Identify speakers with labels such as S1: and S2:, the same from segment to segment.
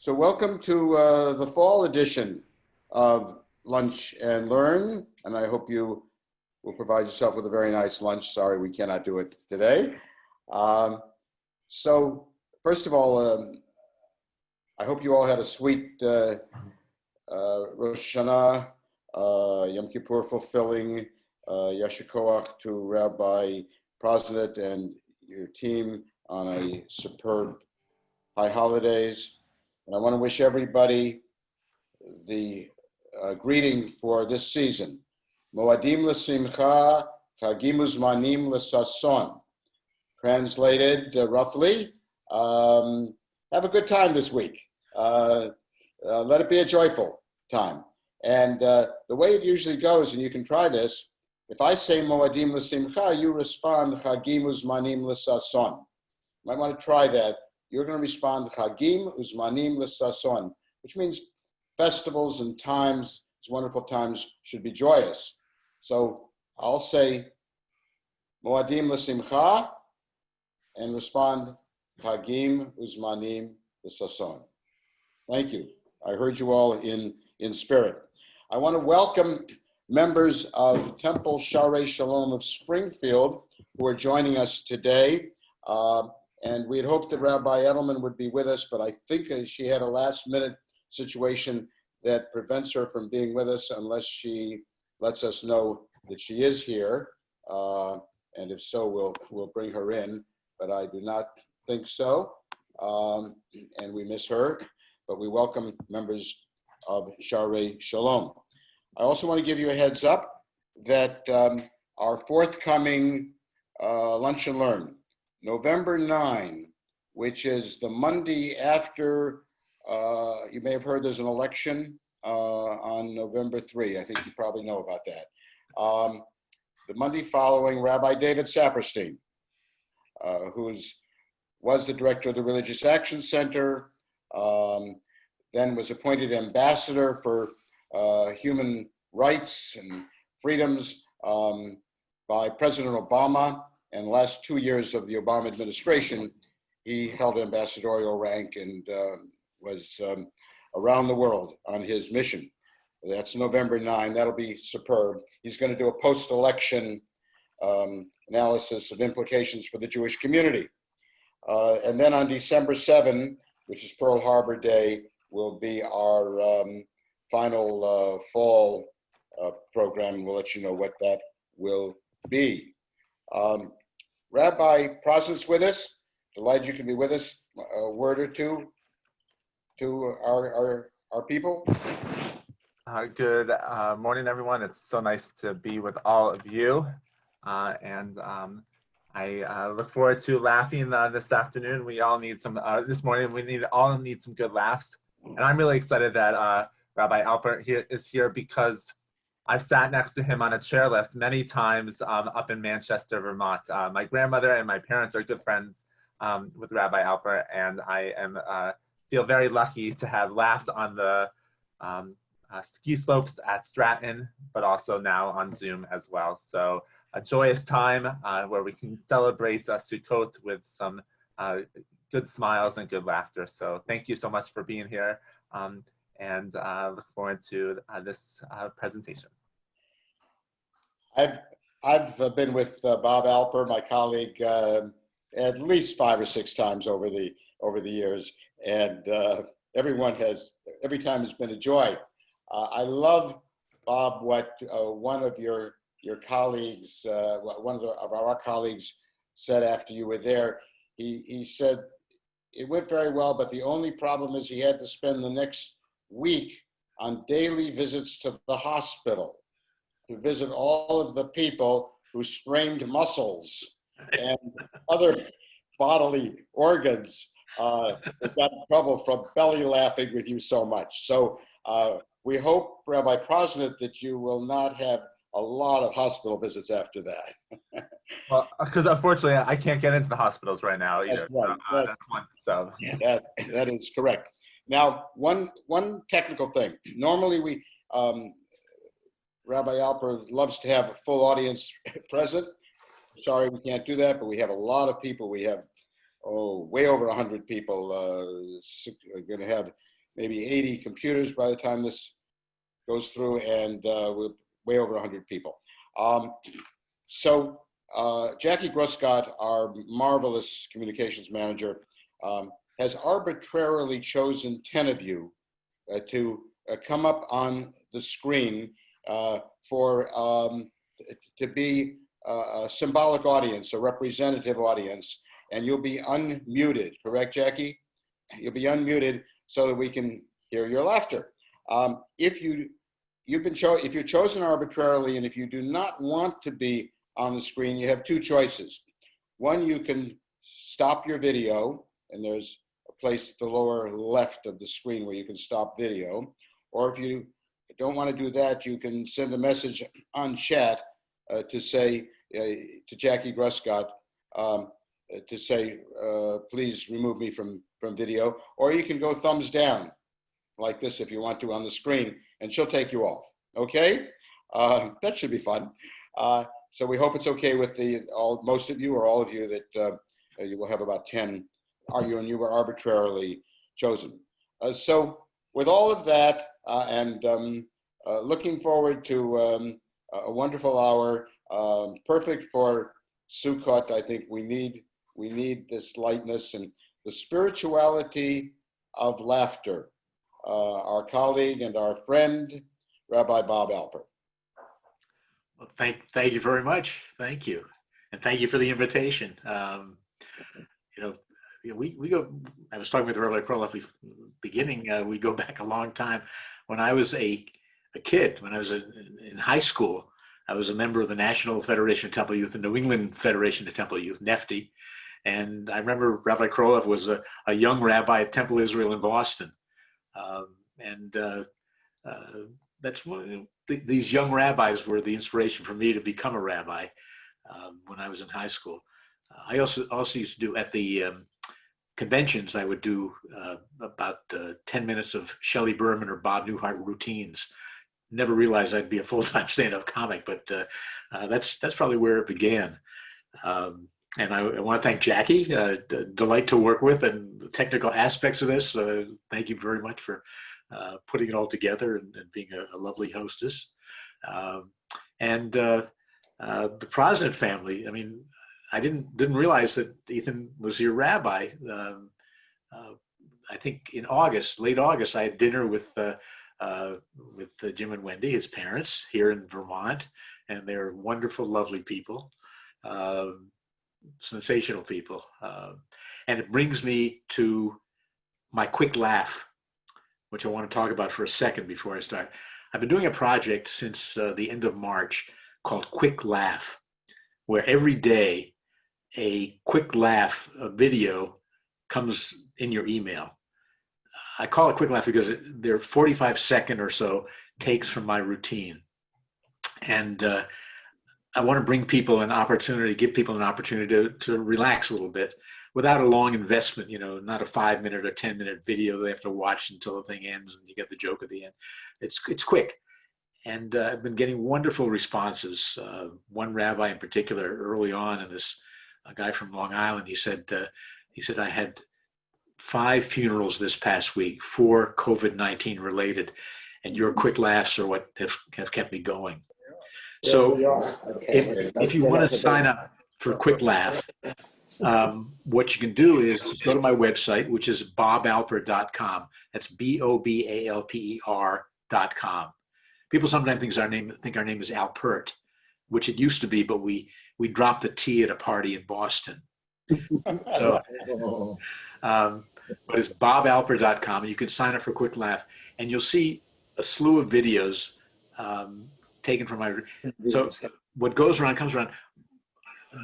S1: So welcome to the fall edition of Lunch and Learn, and I hope you will provide yourself with a very nice lunch. Sorry, we cannot do it today. So first of all, I hope you all had a sweet Rosh Hashanah, Yom Kippur fulfilling, Yasher Koach to Rabbi Prosnit and your team on a superb high holidays. And I want to wish everybody the greeting for this season. Moadim l'simcha, chagim uzmanim l'sason. Translated roughly, have a good time this week. Let it be a joyful time. And the way it usually goes, and you can try this, if I say Moadim l'simcha, you respond chagim uzmanim l'sason. You might want to try that. You're going to respond chagim uzmanim l'sason, which means festivals and times, these wonderful times, should be joyous. So I'll say Moadim l'simcha and respond chagim uzmanim l'sason. Thank you. I heard you all in spirit. I want to welcome members of Temple Sharei Shalom of Springfield who are joining us today. And we had hoped that Rabbi Edelman would be with us, but I think she had a last-minute situation that prevents her from being with us unless she lets us know that she is here. And if so, we'll bring her in, but I do not think so. And we miss her, but we welcome members of Sharei Shalom. I also want to give you a heads up that our forthcoming Lunch and Learn, November 9, which is the Monday after, you may have heard there's an election on November 3. I think you probably know about that. The Monday following, Rabbi David Saperstein, who was the director of the Religious Action Center, then was appointed ambassador for human rights and freedoms by President Obama. And the last 2 years of the Obama administration, he held ambassadorial rank and was around the world on his mission. That's November 9. That'll be superb. He's going to do a post-election analysis of implications for the Jewish community. And then on December 7, which is Pearl Harbor Day, will be our final fall program. We'll let you know what that will be. Rabbi Prosnit's with us. Delighted you can be with us. A word or two to our people.
S2: Good morning, everyone. It's so nice to be with all of you. And I look forward to laughing this afternoon. We all need some, this morning, we all need some good laughs. And I'm really excited that Rabbi Alper is here because I've sat next to him on a chairlift many times up in Manchester, Vermont. My grandmother and my parents are good friends with Rabbi Alper, and I feel very lucky to have laughed on the ski slopes at Stratton, but also now on Zoom as well. So a joyous time where we can celebrate Sukkot with some good smiles and good laughter. So thank you so much for being here. And look forward to this presentation.
S1: I've been with Bob Alper, my colleague, at least 5 or 6 times over the years, and every time has been a joy. I love, Bob, what one of your colleagues, one of our colleagues said after you were there. He said it went very well, but the only problem is he had to spend the next week on daily visits to the hospital to visit all of the people who strained muscles and other bodily organs that got in trouble from belly laughing with you so much. So we hope, Rabbi Prosnit, that you will not have a lot of hospital visits after that.
S2: Well, because unfortunately, I can't get into the hospitals right now either.
S1: Right. Yeah, that is correct. Now, one technical thing. Normally, Rabbi Alper loves to have a full audience present. Sorry, we can't do that, but we have a lot of people. We have way over 100 people going to have maybe 80 computers by the time this goes through, and we're way over 100 people. So Jackie Gruscott, our marvelous communications manager, has arbitrarily chosen 10 of you to come up on the screen to be a symbolic audience, a representative audience, and you'll be unmuted, correct, Jackie? You'll be unmuted so that we can hear your laughter. If you're chosen arbitrarily, and if you do not want to be on the screen, you have two choices. One, you can stop your video, and there's a place at the lower left of the screen where you can stop video. Or if you don't want to do that, you can send a message on chat to say, to Jackie Gruscott, to say, please remove me from video. Or you can go thumbs down like this if you want to on the screen, and she'll take you off, okay? That should be fun. So we hope it's okay with most of you or all of you that you will have about 10 you were arbitrarily chosen. So with all of that and looking forward to a wonderful hour, perfect for Sukkot. I think we need this lightness and the spirituality of laughter. Our colleague and our friend, Rabbi Bob Alper.
S3: Well, thank you very much. Thank you. And thank you for the invitation. We go, I was talking with Rabbi Kroloff beginning, we go back a long time. When I was a kid, when I was in high school, I was a member of the National Federation of Temple Youth, the New England Federation of Temple Youth, NEFTY. And I remember Rabbi Kroloff was a young rabbi at Temple Israel in Boston. That's one, these young rabbis were the inspiration for me to become a rabbi when I was in high school. I also used to do at the conventions, I would do about 10 minutes of Shelley Berman or Bob Newhart routines. Never realized I'd be a full-time stand-up comic, but that's probably where it began. And I want to thank Jackie, delight to work with, and the technical aspects of this. Thank you very much for putting it all together and being a lovely hostess. And the Prosnett family, I mean, I didn't realize that Ethan was your rabbi. I think in August, late August, I had dinner with Jim and Wendy, his parents, here in Vermont, and they're wonderful, lovely people, sensational people. And it brings me to my quick laugh, which I want to talk about for a second before I start. I've been doing a project since the end of March called Quick Laugh, where every day a quick laugh, a video, comes in your email. I call it Quick Laugh because they're 45-second or so takes from my routine. And I want to bring people an opportunity, give people an opportunity to relax a little bit without a long investment, not a 5-minute or 10-minute video they have to watch until the thing ends and you get the joke at the end. It's quick. And I've been getting wonderful responses. One rabbi in particular, early on in this, a guy from Long Island, he said, I had 5 funerals this past week, 4 COVID-19 related, and your quick laughs are what have kept me going. So if you want to sign up for a Quick Laugh, what you can do is go to my website, which is bobalper.com. That's BOBALPER.com. People sometimes think our name is Alpert, which it used to be, but we dropped the T at a party in Boston. So, but it's bobalper.com, and you can sign up for Quick Laugh, and you'll see a slew of videos taken from my. So what goes around comes around.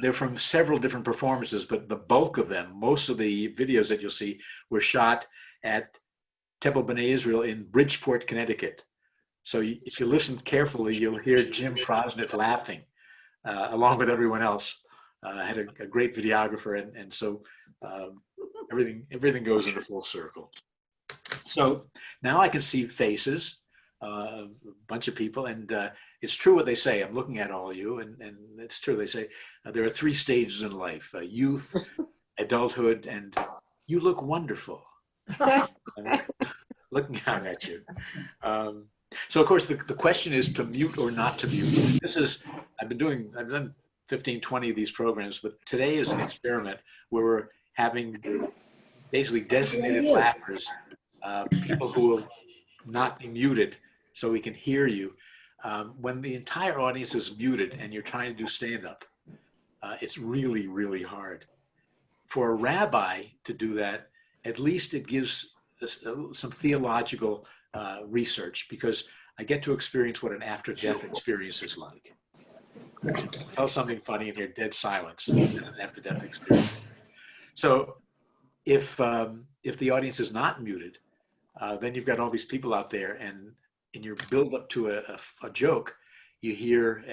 S3: They're from several different performances, but the bulk of them, most of the videos that you'll see, were shot at Temple B'nai Israel in Bridgeport, Connecticut. So if you listen carefully, you'll hear Jim Prosnett laughing, along with everyone else. I had a great videographer, and so everything goes into full circle. So now I can see faces, a bunch of people, and it's true what they say. I'm looking at all of you, and it's true. They say there are 3 stages in life: youth, adulthood, and you look wonderful. looking out at you. So of course the question is to mute or not to mute. I've done 15, 20 of these programs, but today is an experiment where we're having basically designated laughers, people who will not be muted so we can hear you. When the entire audience is muted and you're trying to do stand-up, it's really, really hard. For a rabbi to do that, at least it gives some theological research, because I get to experience what an after-death experience is like. Tell something funny and hear dead silence in an after-death experience. So if the audience is not muted, then you've got all these people out there, and in your build-up to a joke, you hear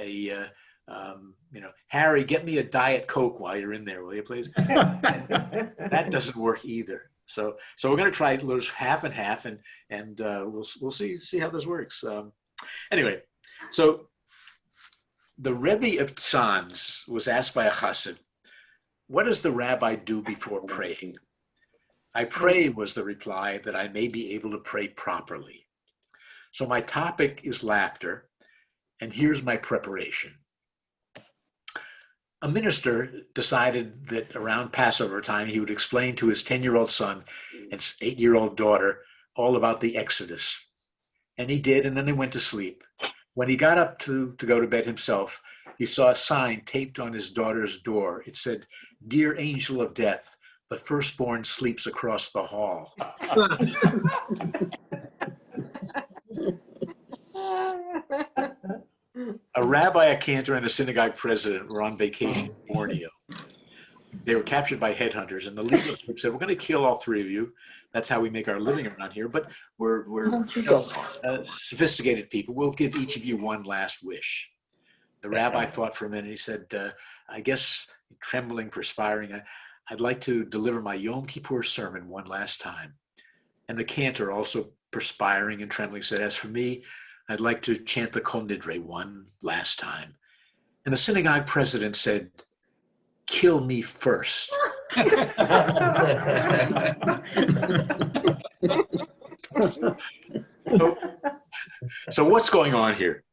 S3: Harry, get me a Diet Coke while you're in there, will you please? That doesn't work either. So we're going to try those half and half, and we'll see how this works. Anyway, so the Rebbe of Tzanz was asked by a chassid, "What does the rabbi do before praying?" "I pray," was the reply, "that I may be able to pray properly." So my topic is laughter, and here's my preparation. A minister decided that around Passover time, he would explain to his 10-year-old son and 8-year-old daughter all about the Exodus. And he did, and then they went to sleep. When he got up to go to bed himself, he saw a sign taped on his daughter's door. It said, "Dear angel of death, the firstborn sleeps across the hall." A rabbi, a cantor, and a synagogue president were on vacation in Borneo. They were captured by headhunters, and the leadership said, "We're going to kill all three of you. That's how we make our living around here. But we're sophisticated people. We'll give each of you one last wish." The rabbi thought for a minute. He said, "I guess," trembling, perspiring, "I'd like to deliver my Yom Kippur sermon one last time." And the cantor, also perspiring and trembling, said, "As for me, I'd like to chant the Kol Nidre one last time." And the synagogue president said, "Kill me first." So what's going on here?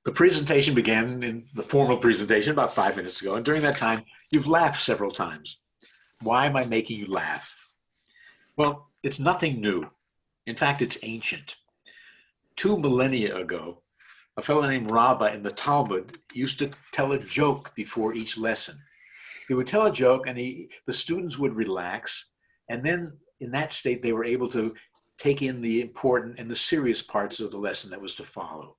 S3: The presentation began, in the formal presentation, about 5 minutes ago. And during that time, you've laughed several times. Why am I making you laugh? Well, it's nothing new. In fact, it's ancient. 2 millennia ago, a fellow named Rabbi in the Talmud used to tell a joke before each lesson. He would tell a joke, and the students would relax, and then in that state, they were able to take in the important and the serious parts of the lesson that was to follow.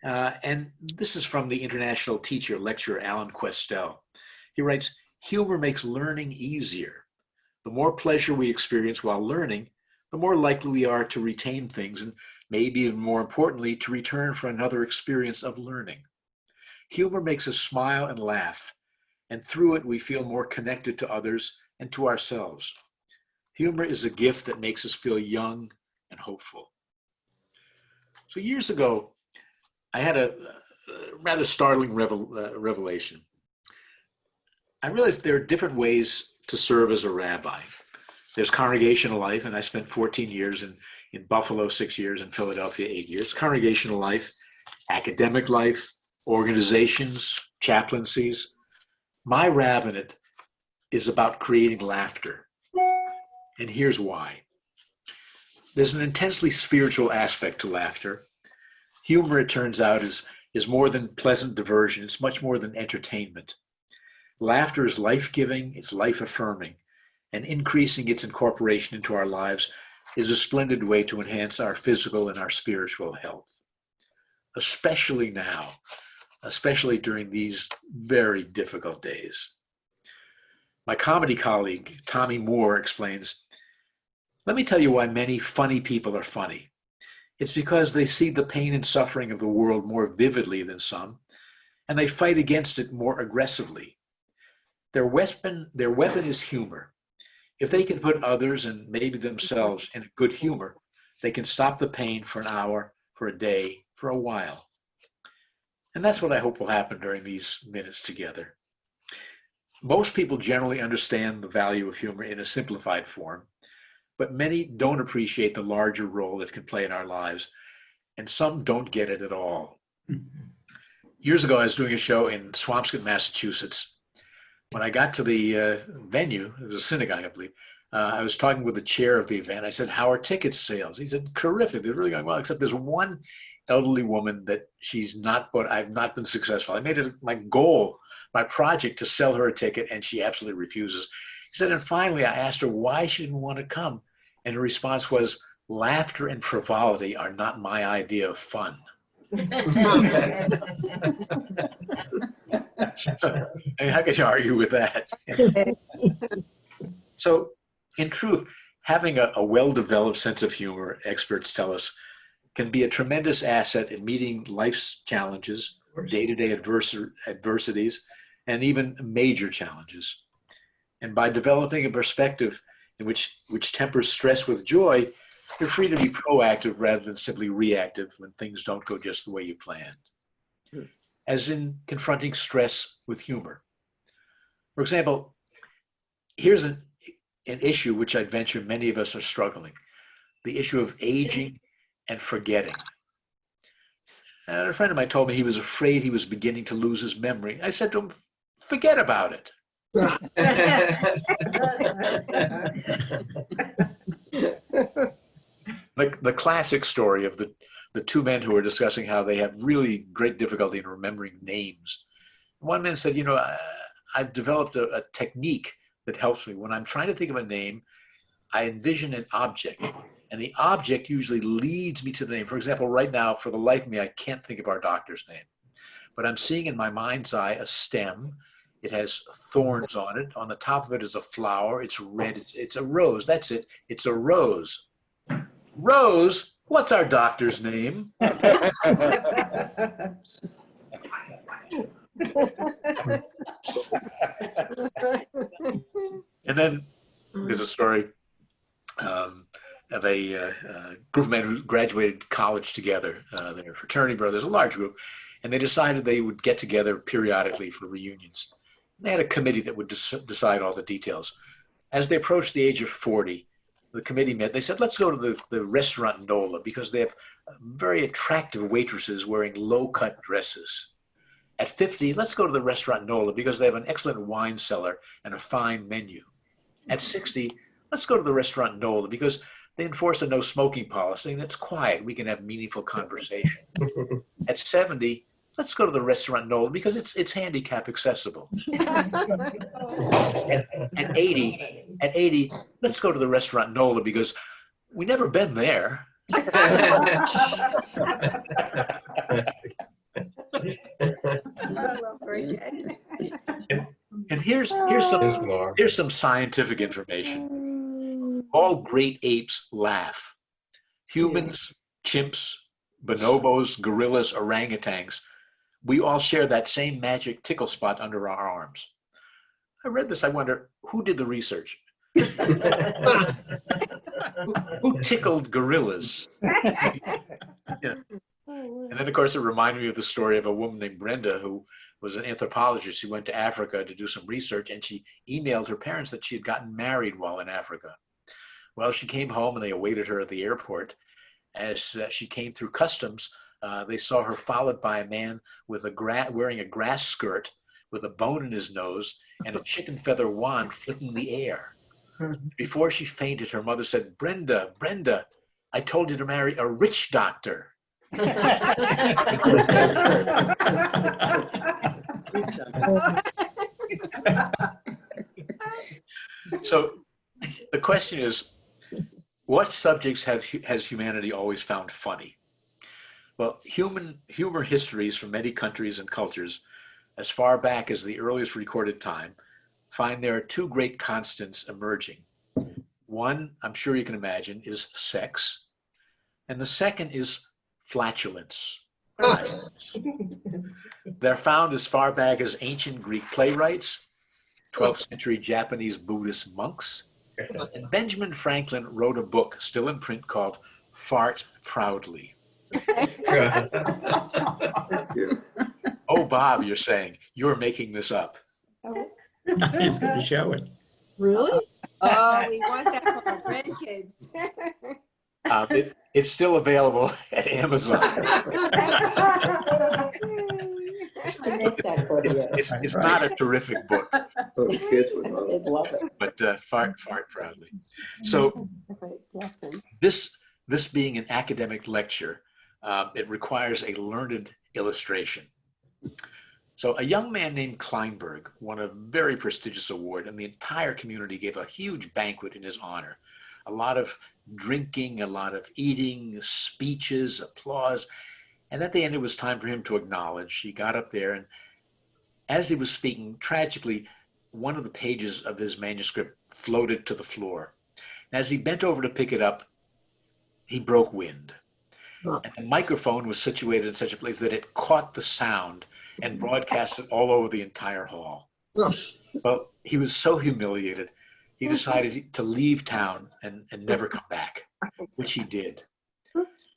S3: And this is from the international teacher, lecturer Alan Questel. He writes, "Humor makes learning easier. The more pleasure we experience while learning, the more likely we are to retain things, and maybe even more importantly, to return for another experience of learning. Humor makes us smile and laugh, and through it, we feel more connected to others and to ourselves. Humor is a gift that makes us feel young and hopeful." So years ago, I had a rather startling revelation. I realized there are different ways to serve as a rabbi. There's congregational life, and I spent 14 years in Buffalo, 6 years, in Philadelphia, 8 years. Congregational life, academic life, organizations, chaplaincies. My rabbinate is about creating laughter. And here's why. There's an intensely spiritual aspect to laughter. Humor, it turns out, is more than pleasant diversion. It's much more than entertainment. Laughter is life-giving, it's life-affirming, and increasing its incorporation into our lives is a splendid way to enhance our physical and our spiritual health, especially now, especially during these very difficult days. My comedy colleague, Tommy Moore, explains, "Let me tell you why many funny people are funny. It's because they see the pain and suffering of the world more vividly than some, and they fight against it more aggressively. Their weapon is humor. If they can put others and maybe themselves in a good humor, they can stop the pain for an hour, for a day, for a while." And that's what I hope will happen during these minutes together. Most people generally understand the value of humor in a simplified form, but many don't appreciate the larger role it can play in our lives, and some don't get it at all. Years ago, I was doing a show in Swampscott, Massachusetts. When I got to the venue, it was a synagogue, I believe, I was talking with the chair of the event. I said, "How are ticket sales?" He said, "Terrific. They're really going well, except there's one elderly woman that I've not been successful. I made it my goal, my project to sell her a ticket, and she absolutely refuses." He said, and finally I asked her why she didn't want to come. And her response was, "Laughter and frivolity are not my idea of fun." I mean, how can you argue with that? So, in truth, having a well-developed sense of humor, experts tell us, can be a tremendous asset in meeting life's challenges, day-to-day adversities, and even major challenges. And by developing a perspective in which tempers stress with joy, you're free to be proactive rather than simply reactive when things don't go just the way you planned. As in confronting stress with humor. For example, here's an issue which I'd venture many of us are struggling: the issue of aging and forgetting. And a friend of mine told me he was afraid he was beginning to lose his memory. I said to him, "Forget about it." Like the classic story of the two men who are discussing how they have really great difficulty in remembering names. One man said, "I've developed a technique that helps me. When I'm trying to think of a name, I envision an object, and the object usually leads me to the name. For example, right now, for the life of me, I can't think of our doctor's name, but I'm seeing in my mind's eye a stem. It has thorns on it. On the top of it is a flower. It's red. It's a rose. That's it. It's a rose. Rose? What's our doctor's name?" And then there's a story of a group of men who graduated college together. They're fraternity brothers, a large group, and they decided they would get together periodically for reunions. They had a committee that would decide all the details. As they approached the age of 40, the committee met. They said, "Let's go to the restaurant Nola because they have very attractive waitresses wearing low-cut dresses. At 50, let's go to the restaurant Nola because they have an excellent wine cellar and a fine menu. At 60, let's go to the restaurant Nola because they enforce a no smoking policy and it's quiet. We can have meaningful conversation. At 70, let's go to the restaurant Nola because it's handicap accessible. At 80, let's go to the restaurant Nola because we never been there." And here's some scientific information. All great apes laugh. Humans, chimps, bonobos, gorillas, orangutans, we all share that same magic tickle spot under our arms. I read this, I wonder, who did the research? Who tickled gorillas? Yeah. And then, of course, it reminded me of the story of a woman named Brenda who was an anthropologist who went to Africa to do some research, and she emailed her parents that she had gotten married while in Africa. Well, she came home and they awaited her at the airport. As she came through customs, they saw her followed by a man with wearing a grass skirt with a bone in his nose and a chicken feather wand flicking the air. Before she fainted, her mother said, Brenda, I told you to marry a rich doctor." So the question is, what subjects has humanity always found funny? Well, humor histories from many countries and cultures, as far back as the earliest recorded time, find there are two great constants emerging. One, I'm sure you can imagine, is sex, and the second is flatulence. They're found as far back as ancient Greek playwrights, 12th century Japanese Buddhist monks, and Benjamin Franklin wrote a book still in print called Fart Proudly. Oh, Bob, you're saying, you're making this up.
S4: He's going to show it. Really?
S5: Oh, we want that for our grandkids.
S3: It's still available at Amazon. It's not a terrific book,
S4: Kids would love it.
S6: They'd love it.
S3: but fart proudly. So this being an academic lecture, it requires a learned illustration. So a young man named Kleinberg won a very prestigious award, and the entire community gave a huge banquet in his honor. A lot of drinking, a lot of eating, speeches, applause. And at the end, it was time for him to acknowledge. He got up there, and as he was speaking, tragically, one of the pages of his manuscript floated to the floor. And as he bent over to pick it up, he broke wind. And the microphone was situated in such a place that it caught the sound and broadcast it all over the entire hall. Well, he was so humiliated, he decided to leave town and never come back, which he did.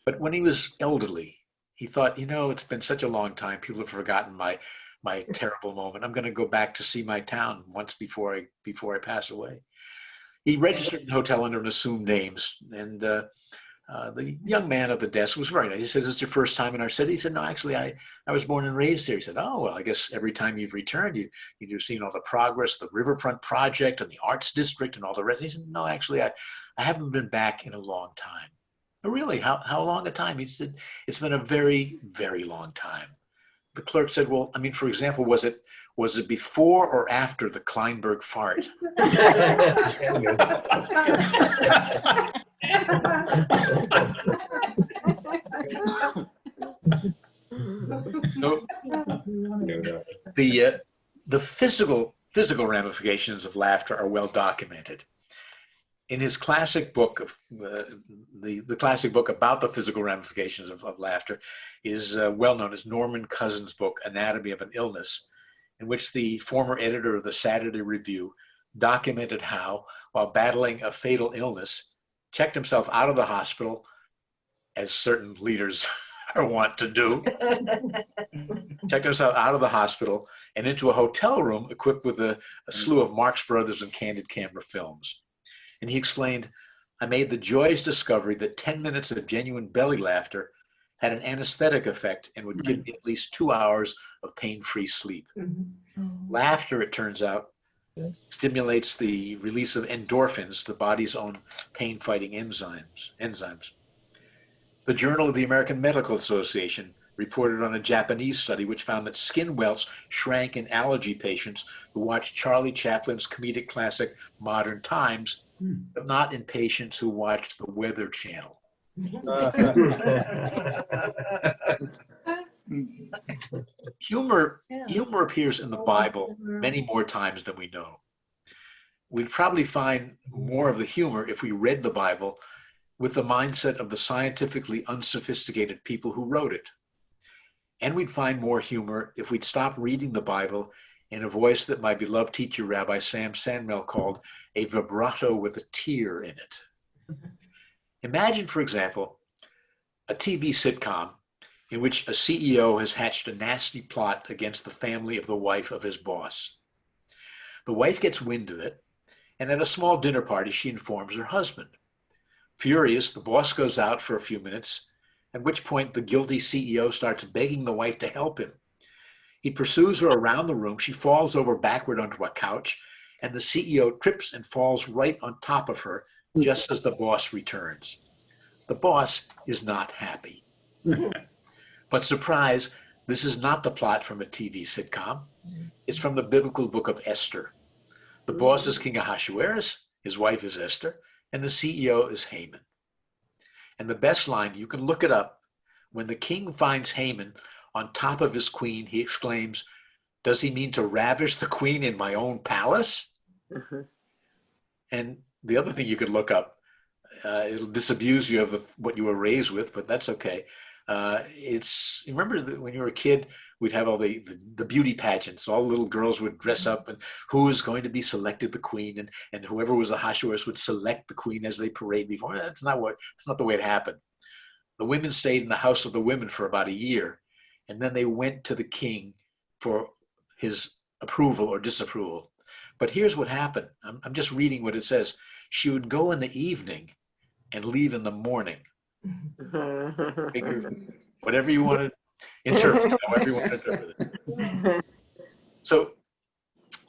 S3: But when he was elderly, he thought, it's been such a long time. People have forgotten my terrible moment. I'm going to go back to see my town once before I pass away. He registered in the hotel under an assumed names, and the young man at the desk was very nice. He said, "Is this your first time in our city?" He said, "No, actually, I was born and raised here." He said, "Oh, well, I guess every time you've returned, you've seen all the progress, the riverfront project and the arts district and all the rest." He said, "No, actually, I haven't been back in a long time." "Oh, really? How long a time?" He said, "It's been a very, very long time." The clerk said, "Well, I mean, for example, was it before or after the Kleinberg fart?" So the physical ramifications of laughter are well documented. In his classic book, the classic book about the physical ramifications of laughter is well known as Norman Cousins' book, Anatomy of an Illness, in which the former editor of the Saturday Review documented how, while battling a fatal illness, checked himself out of the hospital, as certain leaders are wont to do, checked himself out of the hospital and into a hotel room equipped with a slew of Marx Brothers and Candid Camera films. And he explained, "I made the joyous discovery that 10 minutes of genuine belly laughter had an anesthetic effect and would give me at least 2 hours of pain-free sleep." Laughter, it turns out, stimulates the release of endorphins, the body's own pain-fighting enzymes. The Journal of the American Medical Association reported on a Japanese study which found that skin welts shrank in allergy patients who watched Charlie Chaplin's comedic classic Modern Times, but not in patients who watched the Weather Channel. Humor appears in the Bible many more times than we know. We'd probably find more of the humor if we read the Bible with the mindset of the scientifically unsophisticated people who wrote it. And we'd find more humor if we'd stop reading the Bible in a voice that my beloved teacher, Rabbi Sam Sandmel, called a vibrato with a tear in it. Imagine, for example, a TV sitcom in which a CEO has hatched a nasty plot against the family of the wife of his boss. The wife gets wind of it, and at a small dinner party, she informs her husband. Furious, the boss goes out for a few minutes, at which point the guilty CEO starts begging the wife to help him. He pursues her around the room. She falls over backward onto a couch, and the CEO trips and falls right on top of her just as the boss returns. The boss is not happy. But surprise, this is not the plot from a TV sitcom. It's from the biblical book of Esther. The boss is King Ahasuerus, his wife is Esther, and the CEO is Haman. And the best line, you can look it up, when the king finds Haman on top of his queen, he exclaims, "Does he mean to ravish the queen in my own palace?" And the other thing you could look up, it'll disabuse you of what you were raised with, but that's okay. You remember that when you were a kid, we'd have all the beauty pageants. All the little girls would dress up, and who was going to be selected the queen, and whoever was Ahasuerus would select the queen as they parade before. That's not the way it happened. The women stayed in the house of the women for about a year, and then they went to the king for his approval or disapproval. But here's what happened. I'm just reading what it says. She would go in the evening and leave in the morning. Figure whatever you want to interpret, however you want to interpret it. So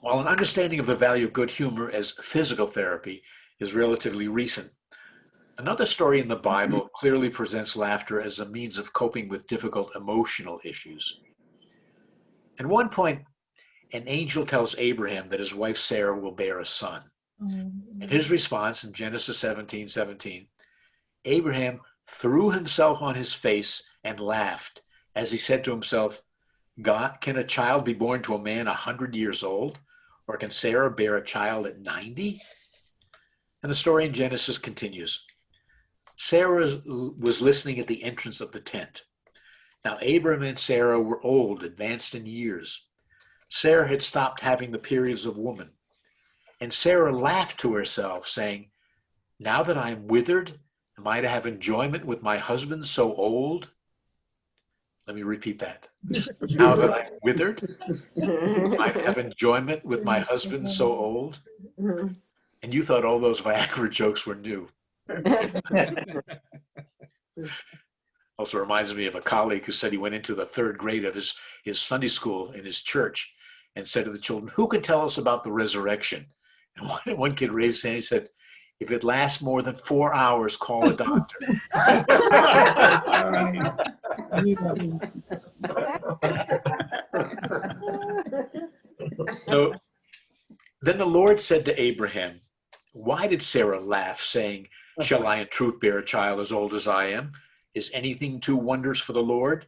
S3: while an understanding of the value of good humor as physical therapy is relatively recent, another story in the Bible clearly presents laughter as a means of coping with difficult emotional issues. At one point, an angel tells Abraham that his wife Sarah will bear a son. In his response in Genesis 17:17, Abraham threw himself on his face and laughed as he said to himself, God, can a child be born to a man 100 years old? Or can Sarah bear a child at 90? And the story in Genesis continues. Sarah was listening at the entrance of the tent. Now Abraham and Sarah were old, advanced in years. Sarah had stopped having the periods of woman. And Sarah laughed to herself, saying, now that I am withered, am I to have enjoyment with my husband so old? Let me repeat that. Now that I'm withered, am I to have enjoyment with my husband so old? And you thought all those Viagra jokes were new. Also reminds me of a colleague who said he went into the third grade of his Sunday school in his church and said to the children, who can tell us about the resurrection? And one kid raised his hand and said, if it lasts more than 4 hours, call a doctor. So then the Lord said to Abraham, why did Sarah laugh, saying, shall I in truth bear a child as old as I am? Is anything too wondrous for the Lord?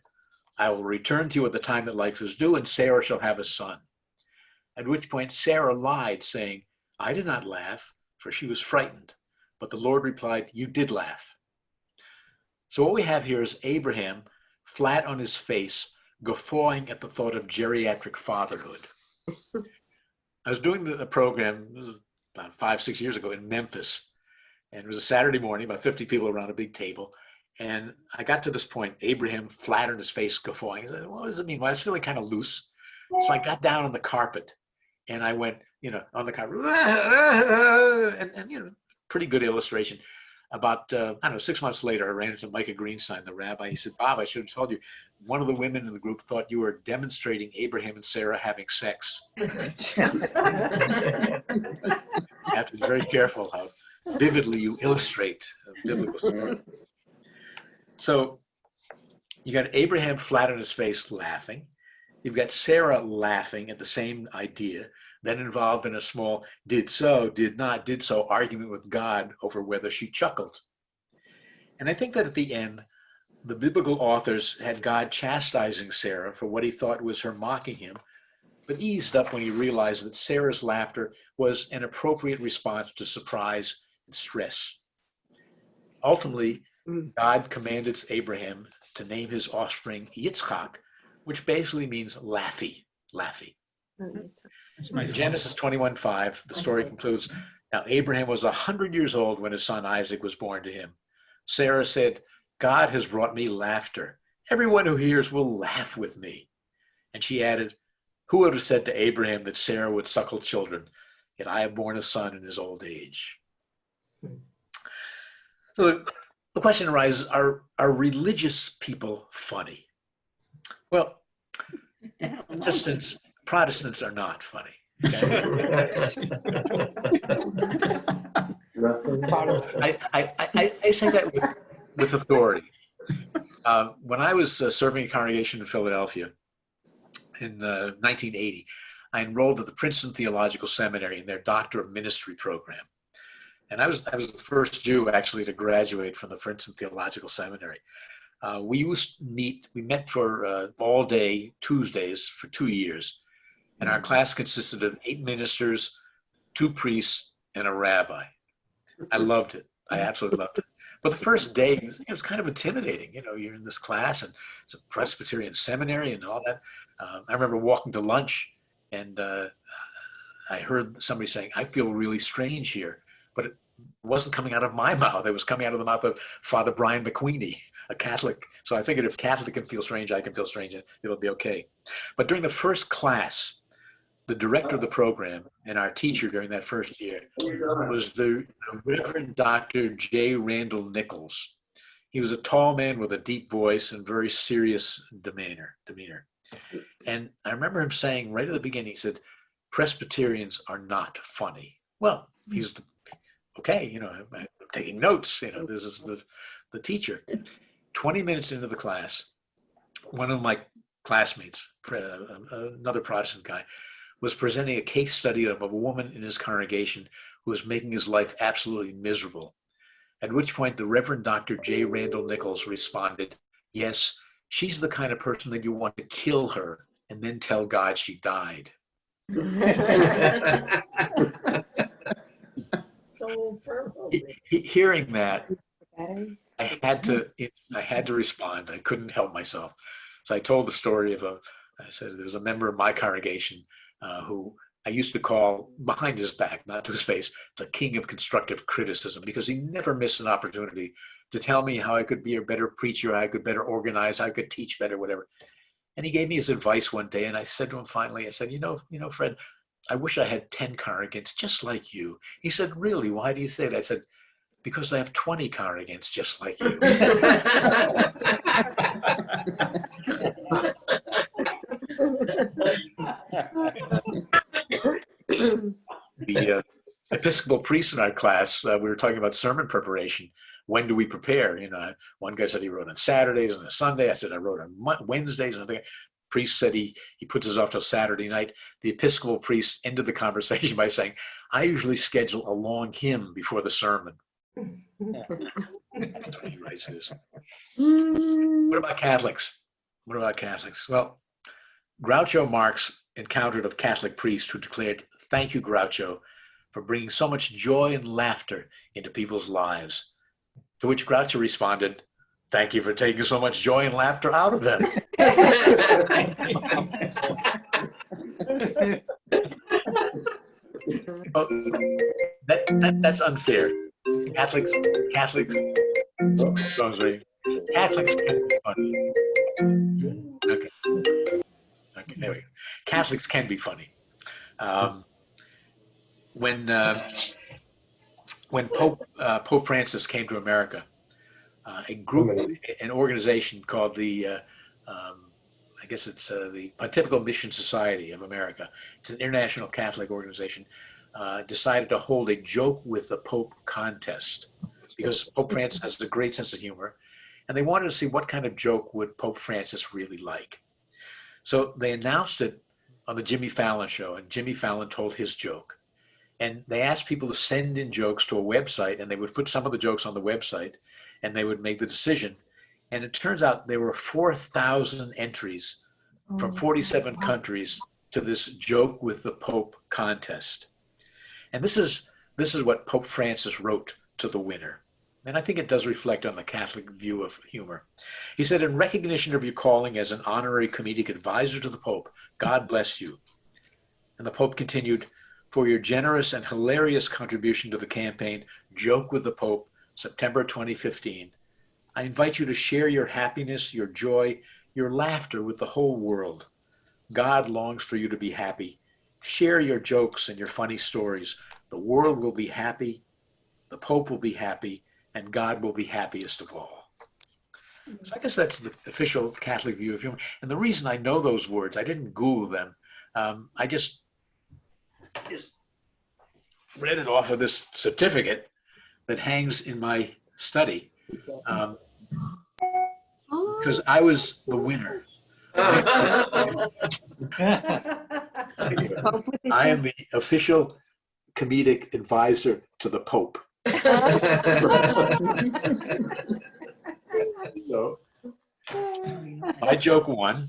S3: I will return to you at the time that life is due, and Sarah shall have a son. At which point Sarah lied, saying, I did not laugh, for she was frightened. But the Lord replied, you did laugh. So what we have here is Abraham, flat on his face, guffawing at the thought of geriatric fatherhood. I was doing the program, this was about 5-6 years ago in Memphis. And it was a Saturday morning, about 50 people around a big table. And I got to this point, Abraham flat on his face, guffawing. I said, what does it mean? Well, I was feeling kind of loose. So I got down on the carpet and I went, on the carpet, and pretty good illustration. About, 6 months later, I ran into Micah Greenstein, the rabbi. He said, Bob, I should have told you, one of the women in the group thought you were demonstrating Abraham and Sarah having sex. You have to be very careful how vividly you illustrate a biblical story. So you got Abraham flat on his face laughing. You've got Sarah laughing at the same idea, then involved in a small did so, did not, did so argument with God over whether she chuckled. And I think that at the end, the biblical authors had God chastising Sarah for what he thought was her mocking him, but eased up when he realized that Sarah's laughter was an appropriate response to surprise and stress. Ultimately, God commanded Abraham to name his offspring Yitzchak, which basically means laughy, laughy. In Genesis 21:5, the story concludes, now Abraham was 100 years old when his son Isaac was born to him. Sarah said, God has brought me laughter. Everyone who hears will laugh with me. And she added, who would have said to Abraham that Sarah would suckle children? Yet I have borne a son in his old age. So the question arises, are religious people funny? Well, Protestants are not funny. Okay? I say that with authority. When I was serving a congregation in Philadelphia in 1980, I enrolled at the Princeton Theological Seminary in their Doctor of Ministry program. And I was the first Jew actually to graduate from the Princeton Theological Seminary. We met for all day Tuesdays for 2 years. And our class consisted of 8 ministers, 2 priests, and a rabbi. I loved it. I absolutely loved it. But the first day, it was kind of intimidating. You're in this class and it's a Presbyterian seminary and all that. I remember walking to lunch and I heard somebody saying, I feel really strange here. But it wasn't coming out of my mouth. It was coming out of the mouth of Father Brian McQueenie, a Catholic. So I figured if Catholic can feel strange, I can feel strange and it'll be okay. But during the first class, the director of the program and our teacher during that first year was the Reverend Dr. J. Randall Nichols. He was a tall man with a deep voice and very serious demeanor. And I remember him saying right at the beginning, he said, Presbyterians are not funny. Well, he's okay, you know, I'm taking notes, you know, this is the teacher. 20 minutes into the class, one of my classmates, another Protestant guy, was presenting a case study of a woman in his congregation who was making his life absolutely miserable. At which point the Reverend Dr. J. Randall Nichols responded, yes, she's the kind of person that you want to kill her and then tell God she died.
S5: So purple.
S3: Hearing that, I had to respond. I couldn't help myself. So I told the story of I said there was a member of my congregation who I used to call, behind his back, not to his face, the king of constructive criticism, because he never missed an opportunity to tell me how I could be a better preacher, how I could better organize, how I could teach better, whatever. And he gave me his advice one day, and I said to him finally, I said, you know, Fred, I wish I had 10 congregants just like you. He said, really, why do you say that? I said, because I have 20 congregants just like you. The Episcopal priest in our class, we were talking about sermon preparation. When do we prepare? You know, one guy said he wrote on Saturdays and a Sunday. I said I wrote on Wednesdays. And priest said he puts us off till Saturday night. The Episcopal priest ended the conversation by saying, I usually schedule a long hymn before the sermon. That's what he writes this. What about Catholics? What about Catholics? Well, Groucho Marx encountered a Catholic priest who declared, thank you, Groucho, for bringing so much joy and laughter into people's lives. To which Groucho responded, thank you for taking so much joy and laughter out of them. Well, that's unfair. Catholics can be funny. Okay, there we go. Catholics can be funny. When Pope Francis came to America, an organization called the I guess it's the Pontifical Mission Society of America. It's an international Catholic organization. Decided to hold a joke with the Pope contest because Pope Francis has a great sense of humor, and they wanted to see what kind of joke would Pope Francis really like. So they announced it on the Jimmy Fallon show, and Jimmy Fallon told his joke. And they asked people to send in jokes to a website, and they would put some of the jokes on the website, and they would make the decision. And it turns out there were 4,000 entries from 47 countries to this joke with the Pope contest. And this is what Pope Francis wrote to the winner. And I think it does reflect on the Catholic view of humor. He said, in recognition of your calling as an honorary comedic advisor to the Pope, God bless you. And the Pope continued, for your generous and hilarious contribution to the campaign, Joke with the Pope, September 2015, I invite you to share your happiness, your joy, your laughter with the whole world. God longs for you to be happy. Share your jokes and your funny stories. The world will be happy, the Pope will be happy, and God will be happiest of all. So I guess that's the official Catholic view of humor. And the reason I know those words, I didn't Google them. I just read it off of this certificate that hangs in my study. Because I was the winner. I am the official comedic advisor to the Pope. So my joke won.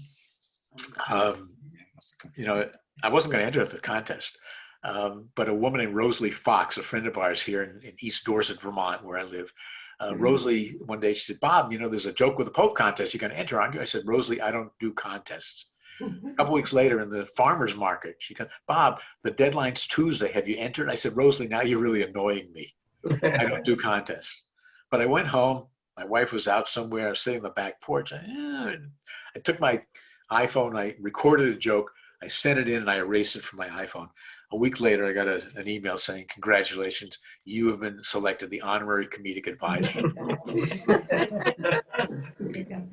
S3: You know, I wasn't going to enter the contest, but a woman named Rosalie Fox, a friend of ours here in East Dorset, Vermont, where I live, Rosalie, one day she said, Bob, you know, there's a joke with the Pope contest. You're going to enter, aren't you? I said, Rosalie, I don't do contests. A couple weeks later in the farmer's market, she goes, Bob, the deadline's Tuesday. Have you entered? I said, Rosalie, now you're really annoying me. I don't do contests. But I went home. My wife was out somewhere. I was sitting on the back porch. I took my iPhone. I recorded a joke. I sent it in and I erased it from my iPhone. A week later, I got an email saying, congratulations, you have been selected the honorary comedic advisor.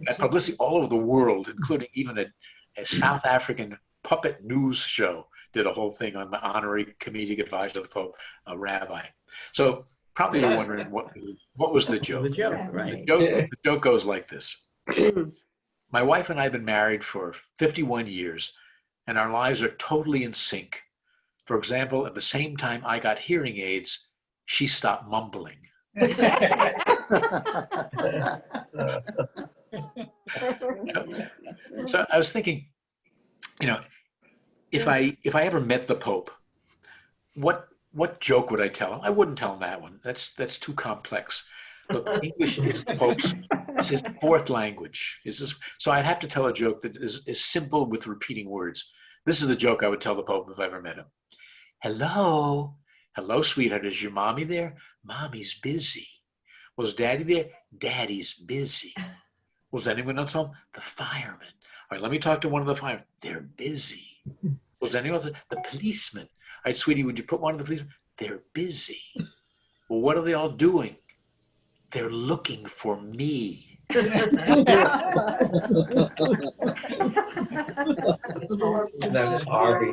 S3: Got publicity all over the world, including even a South African puppet news show did a whole thing on the honorary comedic advisor of the Pope, a rabbi. So probably you're wondering what was the joke?
S4: The joke, right.
S3: The joke goes like this. My wife and I have been married for 51 years, and our lives are totally in sync. For example, at the same time I got hearing aids, she stopped mumbling. So I was thinking, if I ever met the Pope, what joke would I tell him? I wouldn't tell him that one. That's too complex. Look, English is the Pope's. It's his fourth language. So I'd have to tell a joke that is simple with repeating words. This is the joke I would tell the Pope if I ever met him. Hello, sweetheart. Is your mommy there? Mommy's busy. Was Daddy there? Daddy's busy. Was anyone else home? The fireman. All right, let me talk to one of the firemen. They're busy. Was anyone else? The policeman. All right, sweetie, would you put one of the policemen? They're busy. Well, what are they all doing? They're looking for me.
S4: That's Harvey.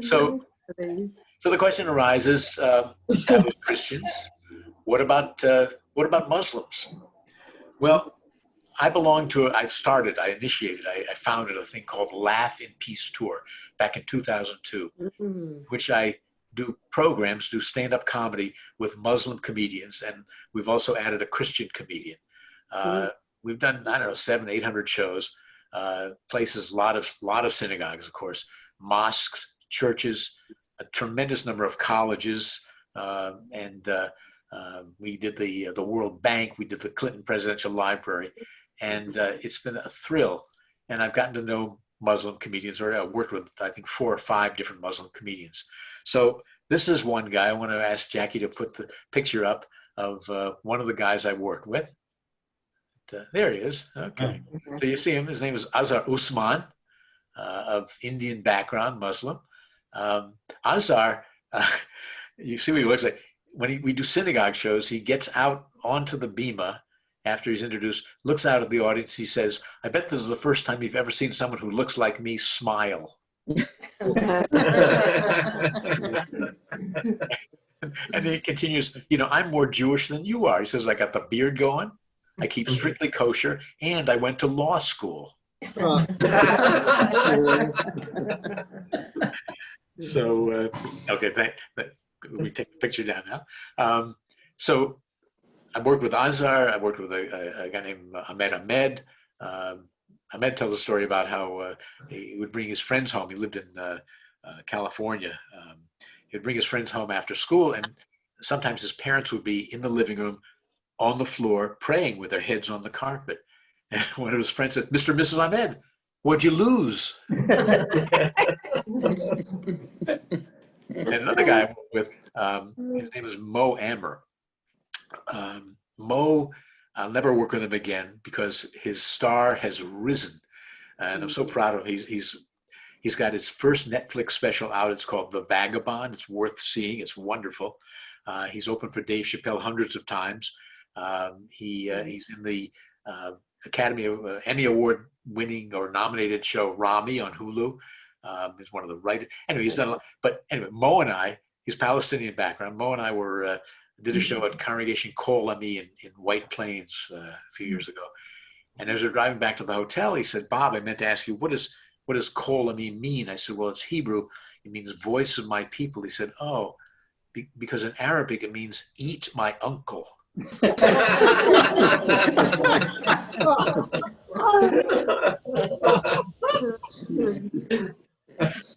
S3: So the question arises: that was Christians. What about Muslims? Well, I founded a thing called Laugh in Peace Tour back in 2002, which I do stand-up comedy with Muslim comedians, and we've also added a Christian comedian. We've done, 700-800 shows, places, a lot of synagogues, of course, mosques, churches, a tremendous number of colleges, and we did the World Bank, we did the Clinton Presidential Library, and it's been a thrill. And I've gotten to know Muslim comedians, or I worked with, I think, 4 or 5 different Muslim comedians. So this is one guy. I want to ask Jackie to put the picture up of one of the guys I worked with. There he is. Okay. So you see him. His name is Azhar Usman, of Indian background, Muslim. Azhar, you see what he looks like. When we do synagogue shows, he gets out onto the bima after he's introduced, looks out at the audience. He says, I bet this is the first time you've ever seen someone who looks like me smile. And he continues, I'm more Jewish than you are. He says, I got the beard going. I keep strictly kosher, and I went to law school. So, okay, we take the picture down now. So I worked with Azhar. I worked with a guy named Ahmed. Ahmed tells a story about how he would bring his friends home. He lived in California. He would bring his friends home after school, and sometimes his parents would be in the living room on the floor praying with their heads on the carpet. And one of his friends said, Mr. and Mrs. Ahmed, what'd you lose? And another guy I worked with, his name is Mo Amer. Mo, I'll never work with him again because his star has risen. And I'm so proud of him. He's got his first Netflix special out. It's called The Vagabond. It's worth seeing. It's wonderful. He's opened for Dave Chappelle hundreds of times. He's in the Academy Emmy Award winning or nominated show Rami on Hulu. He's one of the writers. Anyway, he's done a lot. But anyway, Mo and I, he's Palestinian background. Mo and I did a show at Congregation Kol Ami in White Plains a few years ago. And as we were driving back to the hotel, he said, Bob, I meant to ask you, what does Kol Ami mean? I said, well, it's Hebrew. It means voice of my people. He said, oh, because in Arabic it means eat my uncle.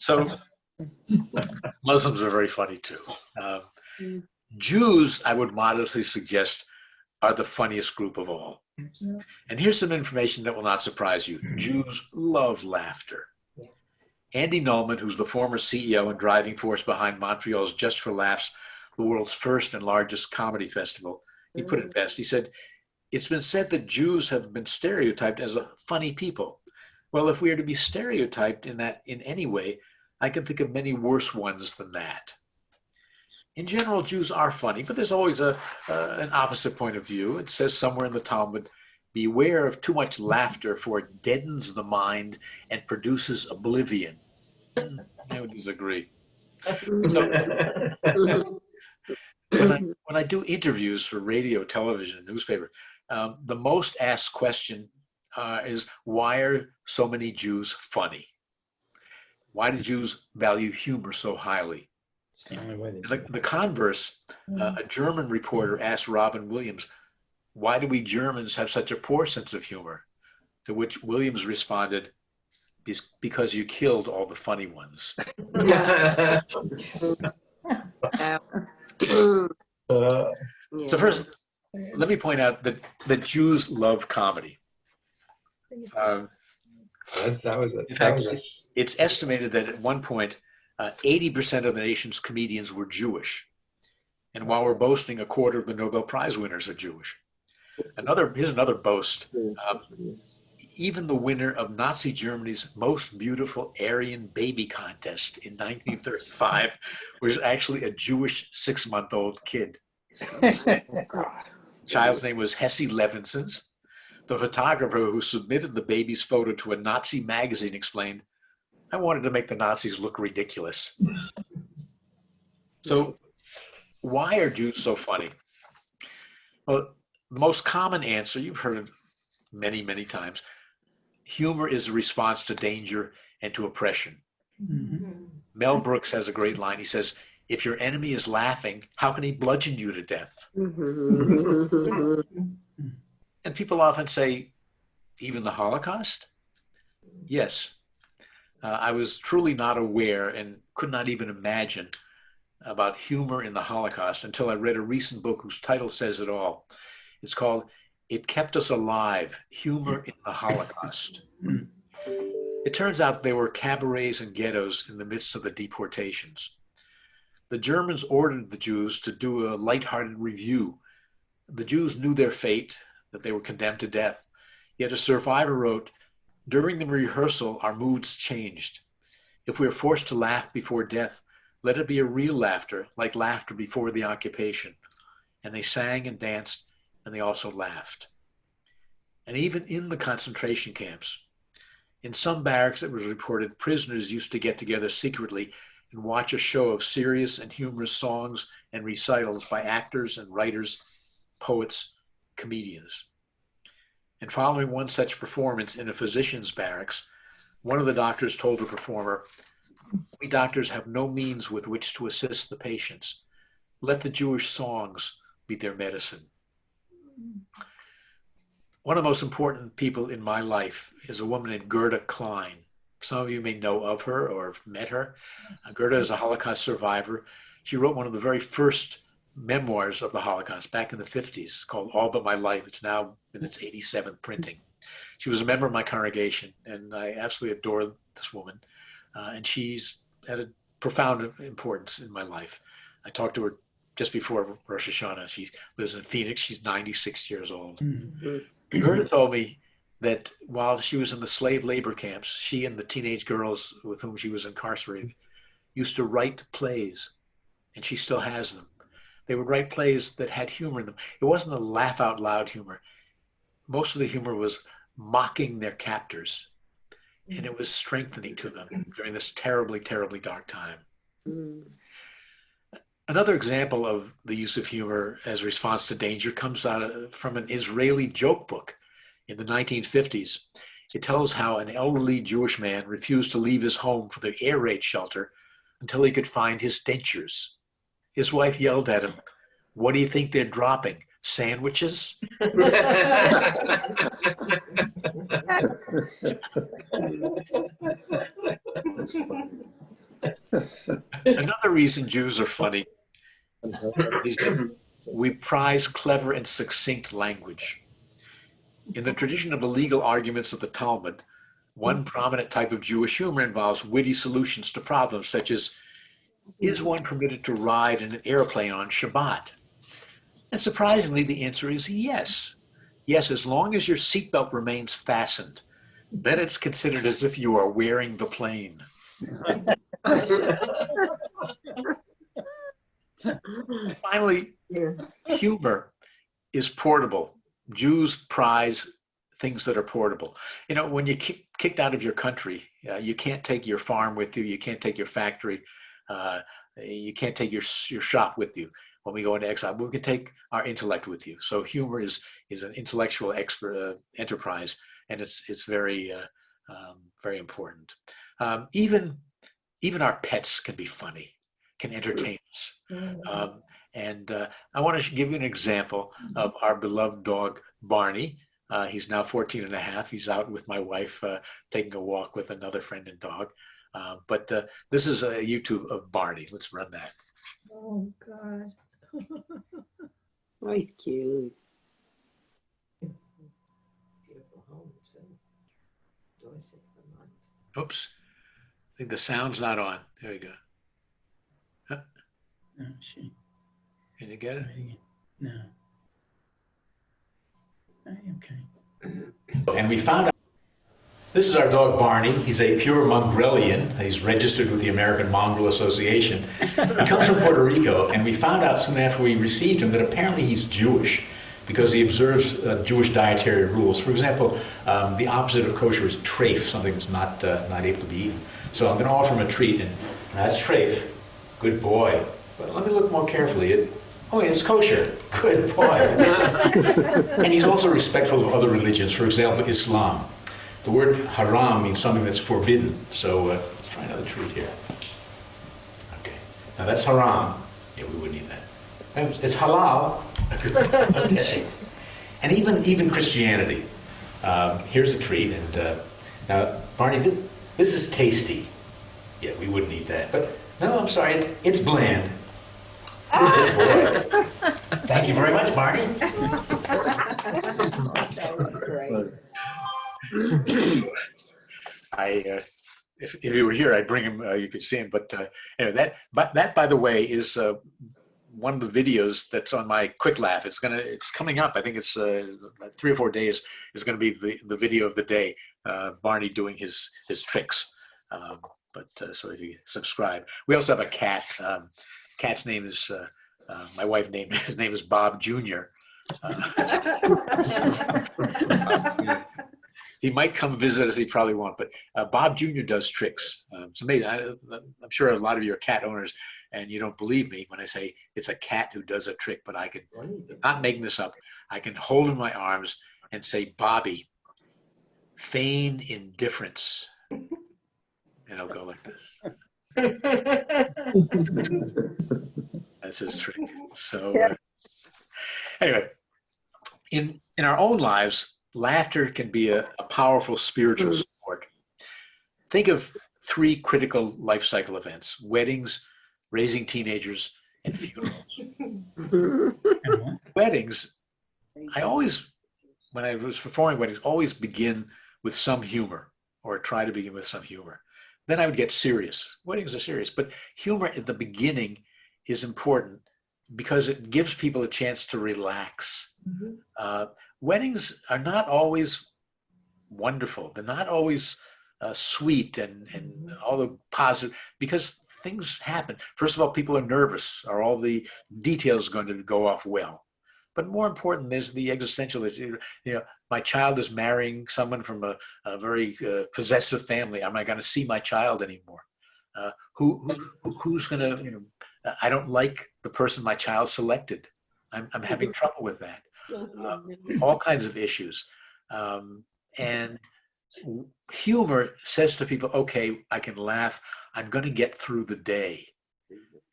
S3: So Muslims are very funny too. Jews, I would modestly suggest, are the funniest group of all. And here's some information that will not surprise you. Jews love laughter. Andy Nolman, who's the former CEO and driving force behind Montreal's Just for Laughs, the world's first and largest comedy festival, he put it best. He said, it's been said that Jews have been stereotyped as a funny people. Well, if we are to be stereotyped in any way, I can think of many worse ones than that. In general, Jews are funny, but there's always an opposite point of view. It says somewhere in the Talmud, beware of too much laughter, for it deadens the mind and produces oblivion. I would disagree. So when I do interviews for radio, television, and newspaper, the most asked question is, why are so many Jews funny? Why do Jews value humor so highly?
S4: It's the only way they
S3: The converse, a German reporter asked Robin Williams, why do we Germans have such a poor sense of humor? To which Williams responded, because you killed all the funny ones. So first, let me point out that Jews love comedy. In fact, it's estimated that at one point, 80% of the nation's comedians were Jewish. And while we're boasting, a quarter of the Nobel Prize winners are Jewish. Here's another boast. Even the winner of Nazi Germany's most beautiful Aryan baby contest in 1935 was actually a Jewish 6-month-old kid. Child's name was Hesse Levinsons. The photographer who submitted the baby's photo to a Nazi magazine explained, I wanted to make the Nazis look ridiculous. So why are Jews so funny? Well, the most common answer, you've heard it many, many times, humor is a response to danger and to oppression.
S4: Mm-hmm.
S3: Mel Brooks has a great line. He says, if your enemy is laughing, how can he bludgeon you to death? And people often say, even the Holocaust? Yes. I was truly not aware and could not even imagine about humor in the Holocaust until I read a recent book whose title says it all. It's called It Kept Us Alive, Humor in the Holocaust. It turns out there were cabarets and ghettos in the midst of the deportations. The Germans ordered the Jews to do a lighthearted review. The Jews knew their fate, that they were condemned to death. Yet a survivor wrote, during the rehearsal, our moods changed. If we are forced to laugh before death, let it be a real laughter, like laughter before the occupation. And they sang and danced, and they also laughed. And even in the concentration camps, in some barracks it was reported prisoners used to get together secretly and watch a show of serious and humorous songs and recitals by actors and writers, poets, comedians. And following one such performance in a physician's barracks, one of the doctors told the performer, we doctors have no means with which to assist the patients. Let the Jewish songs be their medicine. One of the most important people in my life is a woman named Gerda Klein. Some of you may know of her or have met her. Gerda is a Holocaust survivor. She wrote one of the very first memoirs of the Holocaust back in the 50s called All But My Life. It's now in its 87th printing. She was a member of my congregation, and I absolutely adore this woman. And she's had a profound importance in my life. I talked to her just before Rosh Hashanah. She lives in Phoenix. She's 96 years old. Gerda told me that while she was in the slave labor camps, she and the teenage girls with whom she was incarcerated used to write plays, and she still has them. They would write plays that had humor in them. It wasn't a laugh out loud humor. Most of the humor was mocking their captors, and it was strengthening to them during this terribly, terribly dark time. Another example of the use of humor as a response to danger comes out from an Israeli joke book in the 1950s. It tells how an elderly Jewish man refused to leave his home for the air raid shelter until he could find his dentures. His wife yelled at him, what do you think they're dropping? Sandwiches? Another reason Jews are funny is that we prize clever and succinct language. In the tradition of the legal arguments of the Talmud, one prominent type of Jewish humor involves witty solutions to problems such as, is one permitted to ride in an airplane on Shabbat? And surprisingly, the answer is yes. Yes, as long as your seatbelt remains fastened. then it's considered as if you are wearing the plane. And finally, humor is portable. Jews prize things that are portable. You know, when you kicked out of your country, you can't take your farm with you. You can't take your factory. You can't take your shop with you. When we go into exile, we can take our intellect with you. So humor is an intellectual enterprise, and it's very very important. Even our pets can be funny, can entertain us. I want to give you an example of our beloved dog, Barney. He's now 14 and a half. He's out with my wife taking a walk with another friend and dog. But this is a YouTube of Barney. Let's run that.
S5: Oh, God.
S6: Oh, he's cute.
S7: Beautiful home, too. Dorsey, Vermont.
S3: Oops. I think the sound's not on. There you go. Huh?
S4: No, she.
S3: Can you get it?
S4: No. Okay.
S3: And we found out, this is our dog Barney. He's a pure Mongrelian. He's registered with the American Mongrel Association. He comes from Puerto Rico, and we found out soon after we received him that apparently he's Jewish because he observes Jewish dietary rules. For example, the opposite of kosher is treif, something that's not able to be eaten. So I'm going to offer him a treat, and that's treif. Good boy. But let me look more carefully. Oh, it's kosher. Good boy. And he's also respectful of other religions, for example, Islam. The word haram means something that's forbidden. So let's try another treat here. Okay. Now that's haram. Yeah, we wouldn't eat that. It's halal. Okay. And even Christianity. Here's a treat. And now, Barney, this is tasty. Yeah, we wouldn't eat that. But no, I'm sorry. It's bland. Good boy. Thank you very much, Barney.
S5: That was great.
S3: If you were here, I'd bring him. You could see him. But anyway, that by the way is one of the videos that's on my quick laugh. It's coming up. I think it's 3 or 4 days. Is going to be the video of the day. Barney doing his tricks. So if you subscribe, we also have a cat. Cat's name is my wife named his name is Bob Jr. He might come visit us. He probably won't. But Bob Jr. does tricks. It's amazing. I'm sure a lot of you are cat owners, and you don't believe me when I say it's a cat who does a trick. But I can, not making this up, I can hold in my arms and say, Bobby, feign indifference. And I'll go like this. That's his trick. So anyway, in our own lives, laughter can be a powerful spiritual support. Think of 3 critical life cycle events: weddings, raising teenagers, and funerals. Weddings, when I was performing weddings, always begin with some humor, or try to begin with some humor. Then I would get serious. Weddings are serious, but humor at the beginning is important because it gives people a chance to relax. Weddings are not always wonderful. They're not always sweet and all the positive, because things happen. First of all, people are nervous. Are all the details going to go off well? But more important, there's the existential issue. You know, my child is marrying someone from a very possessive family. Am I going to see my child anymore? Who's going to, I don't like the person my child selected. I'm having trouble with that. All kinds of issues. And humor says to people, okay, I can laugh. I'm going to get through the day.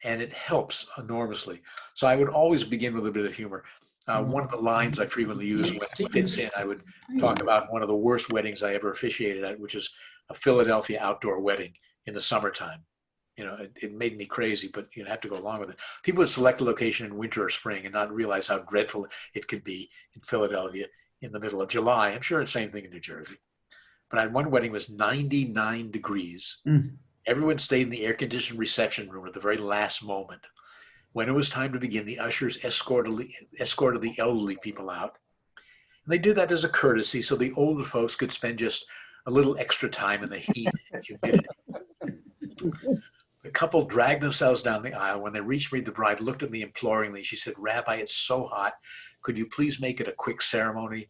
S3: And it helps enormously. So I would always begin with a bit of humor. One of the lines I frequently use when it fits in, I would talk about one of the worst weddings I ever officiated at, which is a Philadelphia outdoor wedding in the summertime. It made me crazy, but you have to go along with it. People would select a location in winter or spring and not realize how dreadful it could be in Philadelphia in the middle of July. I'm sure it's the same thing in New Jersey. But I had one wedding, was 99 degrees. Everyone stayed in the air-conditioned reception room at the very last moment. When it was time to begin, the ushers escorted the elderly people out. And they did that as a courtesy so the older folks could spend just a little extra time in the heat and humidity. The couple dragged themselves down the aisle. When they reached me, the bride looked at me imploringly. She said, "Rabbi, it's so hot. Could you please make it a quick ceremony?"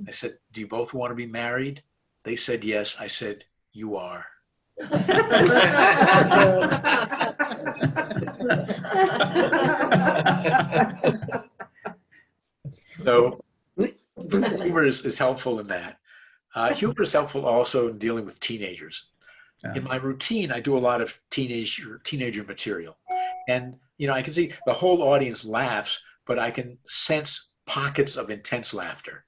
S3: I said, "Do you both want to be married?" They said yes. I said, "You are." So humor is helpful in that. Humor is helpful also in dealing with teenagers. In my routine, I do a lot of teenager material. And, you know, I can see the whole audience laughs, but I can sense pockets of intense laughter.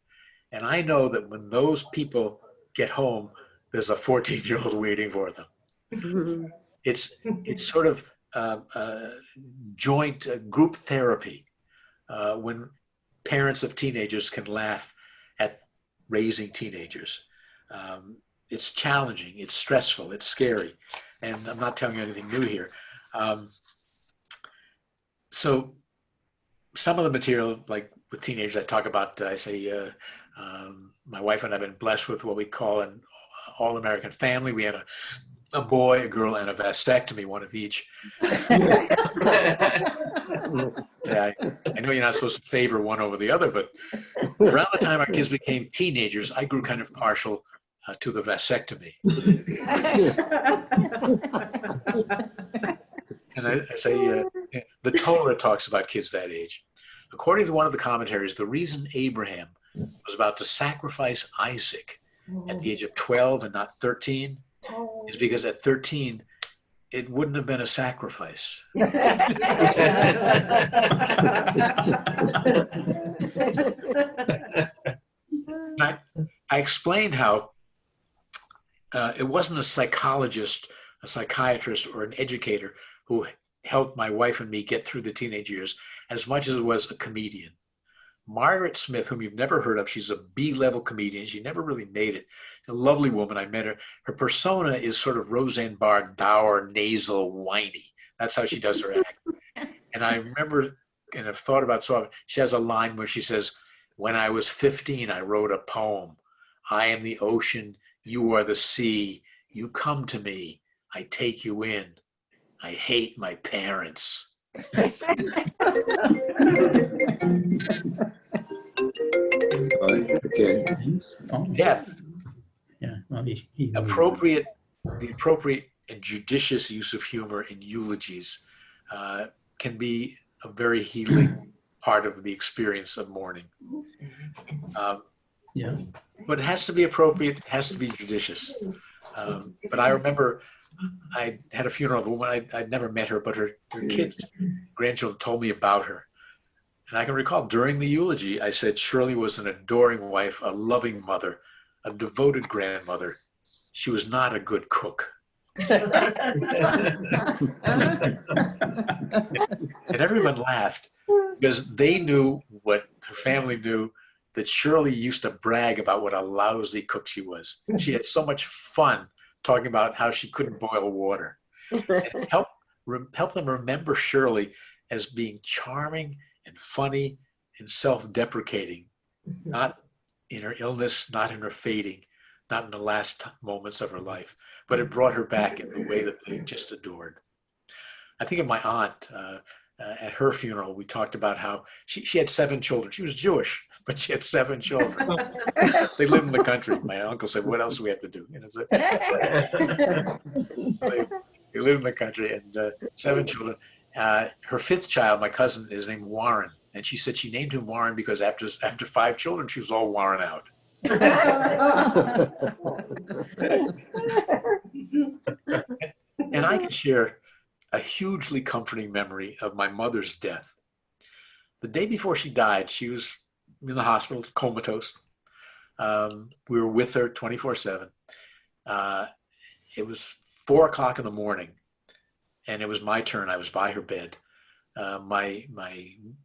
S3: And I know that when those people get home, there's a 14-year-old waiting for them. It's sort of joint group therapy when parents of teenagers can laugh at raising teenagers. It's challenging, it's stressful, it's scary. And I'm not telling you anything new here. So some of the material, like with teenagers, I talk about, I say, my wife and I have been blessed with what we call an all-American family. We had a boy, a girl, and a vasectomy, one of each. Yeah, I know you're not supposed to favor one over the other, but around the time our kids became teenagers, I grew kind of partial to the vasectomy. And I say, the Torah talks about kids that age. According to one of the commentaries, the reason Abraham was about to sacrifice Isaac at the age of 12 and not 13 is because at 13, it wouldn't have been a sacrifice. I explained how it wasn't a psychologist, a psychiatrist, or an educator who helped my wife and me get through the teenage years as much as it was a comedian. Margaret Smith, whom you've never heard of, she's a B-level comedian. She never really made it. A lovely woman. I met her. Her persona is sort of Roseanne Barr, dour, nasal, whiny. That's how she does her act. And I remember, and I've thought about so often, she has a line where she says, "When I was 15, I wrote a poem. I am the ocean, you are the sea. You come to me, I take you in. I hate my parents."
S1: Again.
S3: Yeah.
S4: Yeah. Well, the
S3: appropriate and judicious use of humor in eulogies can be a very healing part of the experience of mourning.
S4: Yeah.
S3: But it has to be appropriate, it has to be judicious. But I remember I had a funeral of a woman, I'd never met her, but her kids, grandchildren told me about her. And I can recall during the eulogy, I said, "Shirley was an adoring wife, a loving mother, a devoted grandmother. She was not a good cook." And everyone laughed because they knew what her family knew, that Shirley used to brag about what a lousy cook she was. She had so much fun talking about how she couldn't boil water. And help them remember Shirley as being charming and funny and self-deprecating, not in her illness, not in her fading, not in the last moments of her life, but it brought her back in the way that they just adored. I think of my aunt. At her funeral, we talked about how she had 7 children. She was Jewish, but she had 7 children. They lived in the country. My uncle said, "What else do we have to do?" You know, so they lived in the country, and 7 children. Her 5th child, my cousin, is named Warren. And she said she named him Warren because after 5 children, she was all worn out. And I can share a hugely comforting memory of my mother's death. The day before she died, she was in the hospital, comatose. We were with her 24/7. It was 4 o'clock in the morning, and it was my turn. I was by her bed. My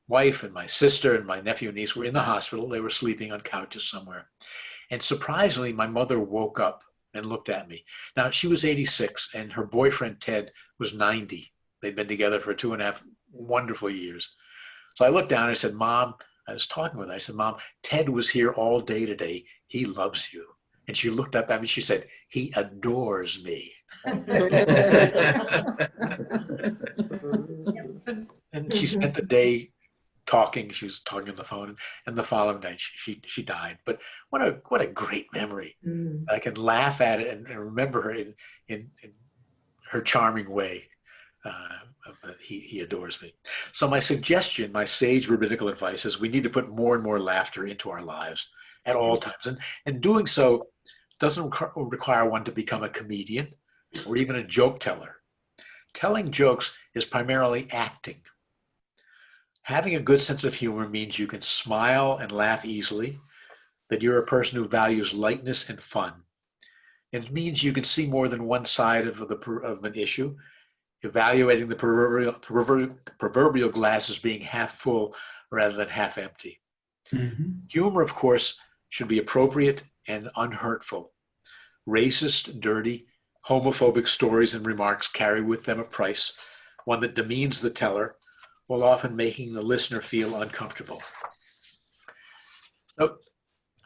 S3: wife and my sister and my nephew and niece were in the hospital. They were sleeping on couches somewhere. And surprisingly, my mother woke up and looked at me. Now, she was 86, and her boyfriend, Ted, was 90. They'd been together for 2.5 wonderful years. So I looked down and I said, "Mom," I was talking with her. I said, "Mom, Ted was here all day today. He loves you." And she looked up at me, she said, "He adores me." And she spent the day talking. She was talking on the phone, and the following night she died. But what a great memory.
S7: Mm.
S3: I can laugh at it and remember her in her charming way. He adores me. So my suggestion, my sage rabbinical advice, is we need to put more and more laughter into our lives at all times. And doing so doesn't require one to become a comedian or even a joke teller. Telling jokes is primarily acting. Having a good sense of humor means you can smile and laugh easily, that you're a person who values lightness and fun. It means you can see more than one side of an issue, evaluating the proverbial glass as being half full rather than half empty.
S4: Mhm.
S3: Humor, of course, should be appropriate and unhurtful. Racist, dirty, homophobic stories and remarks carry with them a price, one that demeans the teller, while often making the listener feel uncomfortable. So,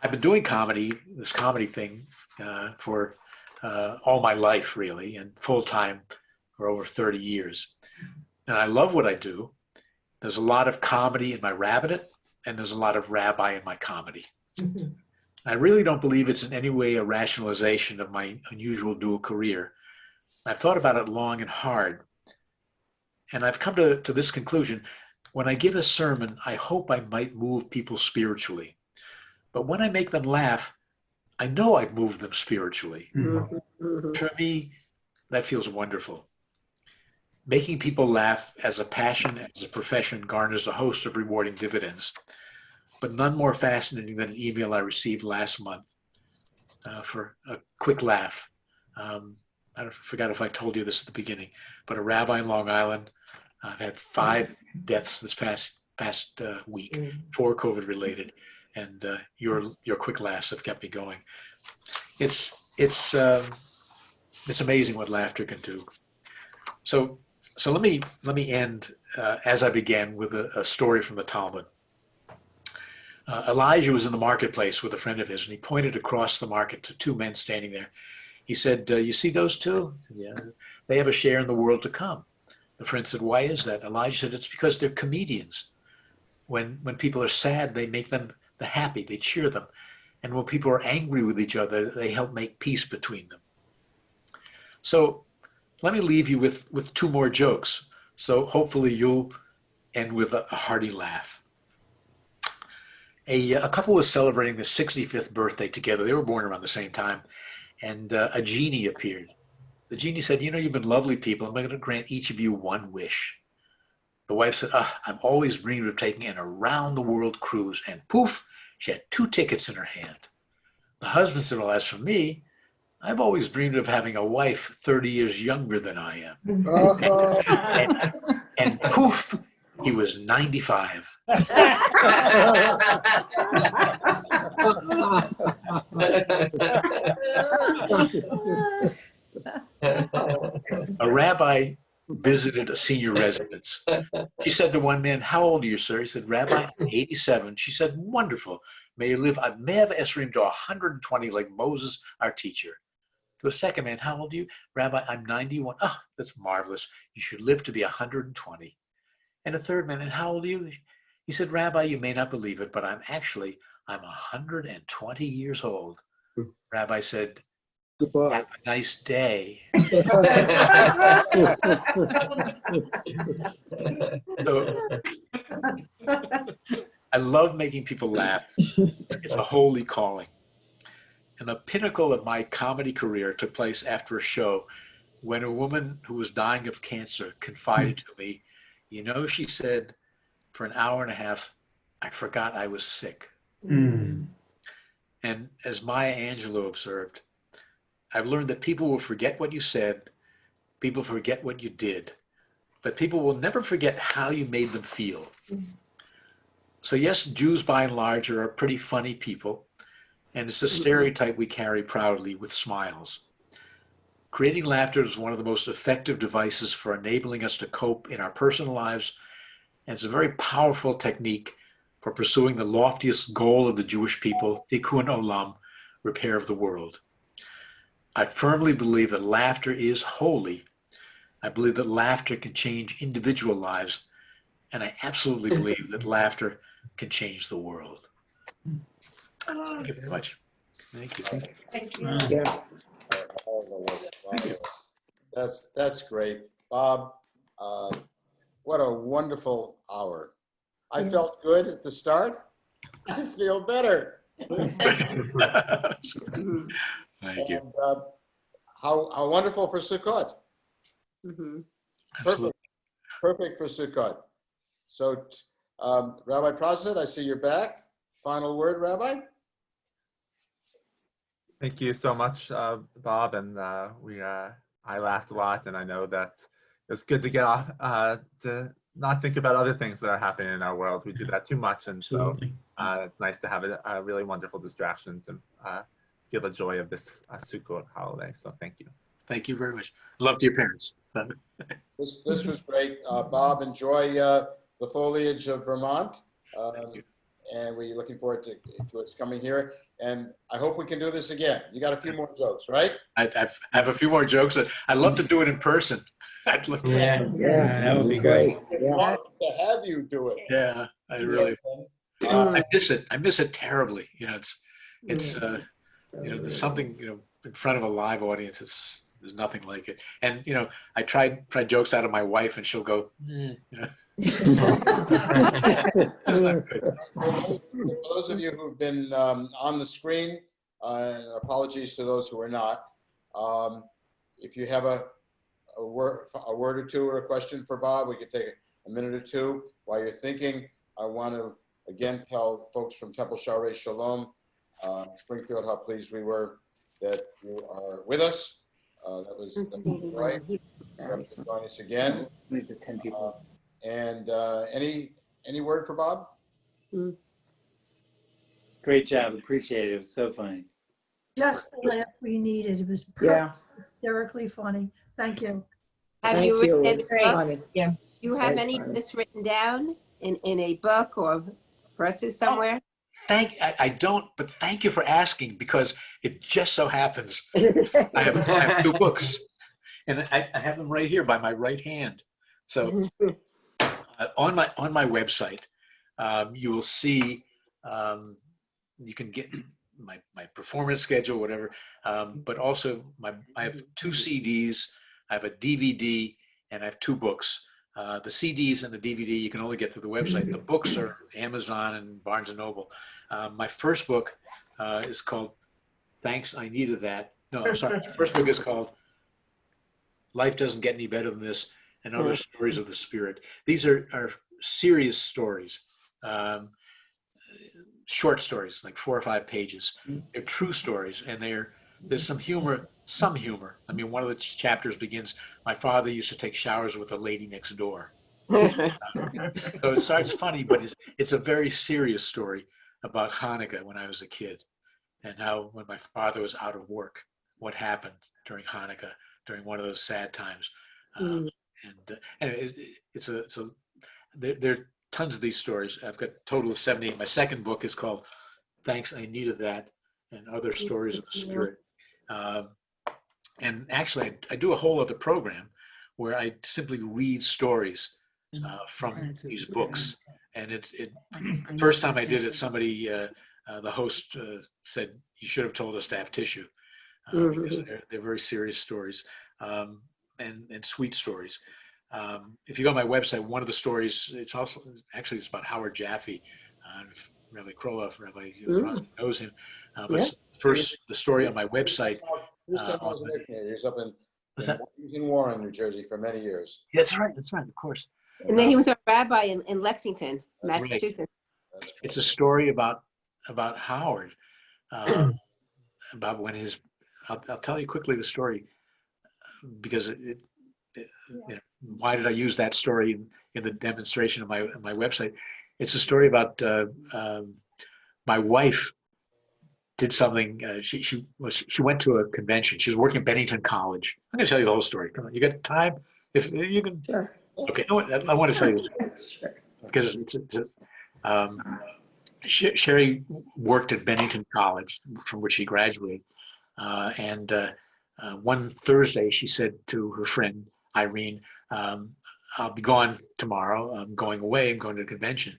S3: I've been doing this comedy thing, for all my life, really, and full-time for over 30 years. And I love what I do. There's a lot of comedy in my rabbinate, and there's a lot of rabbi in my comedy. I really don't believe it's in any way a rationalization of my unusual dual career. I've thought about it long and hard, and I've come to this conclusion. When I give a sermon, I hope I might move people spiritually. But when I make them laugh, I know I've moved them spiritually.
S4: Mhm.
S3: For me, that feels wonderful. Making people laugh as a passion, as a profession, garners a host of rewarding dividends, but none more fascinating than an email I received last month for a quick laugh. I forgot if I told you this at the beginning, but a rabbi in Long Island had 5 deaths this past week, 4 COVID related, and your quick laughs have kept me going. It's amazing what laughter can do. So let me end as I began with a story from the Talmud. Elijah was in the marketplace with a friend of his, and he pointed across the market to 2 men standing there. He said, "You see those 2? Yeah, they have a share in the world to come." The friend said, "Why is that?" Elijah said, "It's because they're comedians. When people are sad, they make them happy. They cheer them. And when people are angry with each other, they help make peace between them." So let me leave you with 2 more jokes. So hopefully you'll end with a hearty laugh. A couple was celebrating their 65th birthday together. They were born around the same time. And a genie appeared. The genie said, "You've been lovely people. I'm going to grant each of you 1 wish." The wife said, "I've always dreamed of taking an around-the-world cruise." And poof, she had 2 tickets in her hand. The husband said, "Well, as for me, I've always dreamed of having a wife 30 years younger than I am." And poof, he was 95. A rabbi visited a senior residence. She said to one man, "How old are you, sir?" He said, "Rabbi, I'm 87. She said, "Wonderful. May you live ad mev esrim to 120 like Moses, our teacher." To a second man, "How old are you?" "Rabbi, I'm 91. "Oh, that's marvelous. You should live to be 120. And a third man, "And how old are you?" He said, "Rabbi, you may not believe it, but I'm 120 years old." Rabbi said, "Have a nice day." So I love making people laugh. It's a holy calling. And the pinnacle of my comedy career took place after a show when a woman who was dying of cancer confided to me, she said, "For an hour and a half, I forgot I was sick."
S4: Mm.
S3: And as Maya Angelou observed, I've learned that people will forget what you said, people forget what you did, but people will never forget how you made them feel. So yes, Jews by and large are pretty funny people, and it's a stereotype we carry proudly with smiles. Creating laughter is one of the most effective devices for enabling us to cope in our personal lives, and it's a very powerful technique for pursuing the loftiest goal of the Jewish people, tikkun olam, repair of the world. I firmly believe that laughter is holy. I believe that laughter can change individual lives, and I absolutely believe that laughter can change the world. Thank you very much. Thank you.
S7: Thank you.
S6: Yeah.
S1: That's great. Bob, what a wonderful hour. I felt good at the start. I feel better.
S3: Thank you.
S1: And, how wonderful for Sukkot.
S6: Mhm.
S3: Absolutely.
S1: Perfect for Sukkot. So, Rabbi Prasad, I see you're back. Final word, Rabbi?
S2: Thank you so much, Bob. And I laughed a lot, and I know that it's good to get off, to not think about other things that are happening in our world. We do that too much, and so
S4: Absolutely.
S2: it's nice to have a really wonderful distraction to feel the joy of this Sukkot holiday. So thank you.
S3: Thank you very much. Love to your parents.
S1: This was great. Bob, enjoy the foliage of Vermont.
S3: Thank you.
S1: And we're looking forward to its coming here. And I hope we can do this again. You got a few more jokes, right?
S3: I have a few more jokes. I'd love to do it in person. I'd love to.
S4: Yeah,
S6: Yes.
S4: that would be
S6: Great.
S4: great.
S1: I'd love to have you do it.
S3: Yeah, I really.
S1: Uh,
S3: I miss it. I miss it terribly. You know, it's there's something, in front of a live audience. There's nothing like it. And I tried jokes out of my wife, and she'll go, That's not good.
S1: For those of you who've been on the screen, apologies to those who are not. If you have a word or two or a question for Bob, we could take a minute or two while you're thinking. I want to again tell folks from Temple Sharei Shalom, Springfield, how pleased we were that you are with us. That was right. Join us again.
S8: Leave the 10 people.
S1: And any word for Bob?
S8: Great job. Appreciate it. It was so funny.
S5: Just the laugh we needed. It was
S6: Yeah.
S5: hysterically funny. Thank you.
S9: Have
S6: Thank
S9: you
S6: you.
S9: written
S6: It's
S9: any book?
S6: funny.
S9: Do you have
S6: Very
S9: any
S6: funny.
S9: of this written down in a book or verses somewhere?
S3: I don't, but thank you for asking, because it just so happens I have two books, and I have them right here by my right hand. So on my website, you will see, you can get my performance schedule, whatever, but also I have two CDs, I have a DVD, and I have two books. The CDs and the DVD you can only get through the website. The books are Amazon and Barnes & Noble. My first book is called Thanks, I Needed That. No, I'm sorry. My first book is called Life Doesn't Get Any Better Than This, and Other Stories of the Spirit. These are serious stories, short stories, like 4 or 5 pages. They're true stories, and there's some humor. I mean, one of the chapters begins, my father used to take showers with the lady next door. So it starts funny, but it's a very serious story about Hanukkah when I was a kid, and how when my father was out of work, what happened during Hanukkah, during one of those sad times. There are tons of these stories. I've got a total of 78. My second book is called Thanks, I Needed That, and Other Stories of the Spirit. And actually, I do a whole other program where I simply read stories from these books. And the first time I did it, somebody, the host said, you should have told us to have tissue, because they're very serious stories, and sweet stories. If you go to my website, one of the stories, it's about Howard Jaffe, Rabbi Kroloff, Rabbi knows him. But the story on my website.
S1: He's up in Warren, New Jersey for many years.
S3: That's right, of course.
S9: And then he was a rabbi in Lexington, Massachusetts.
S3: Right. It's a story about Howard, about when I'll tell you quickly the story, because why did I use that story in the demonstration of my website? It's a story about my wife did something. She went to a convention. She was working at Bennington College. I'm going to tell you the whole story. Come on, you got time? If you can. Sure. Okay. No, I want to tell you this, because Sherry worked at Bennington College, from which she graduated. And one Thursday, she said to her friend, Irene, I'll be gone tomorrow. I'm going away. I'm going to a convention.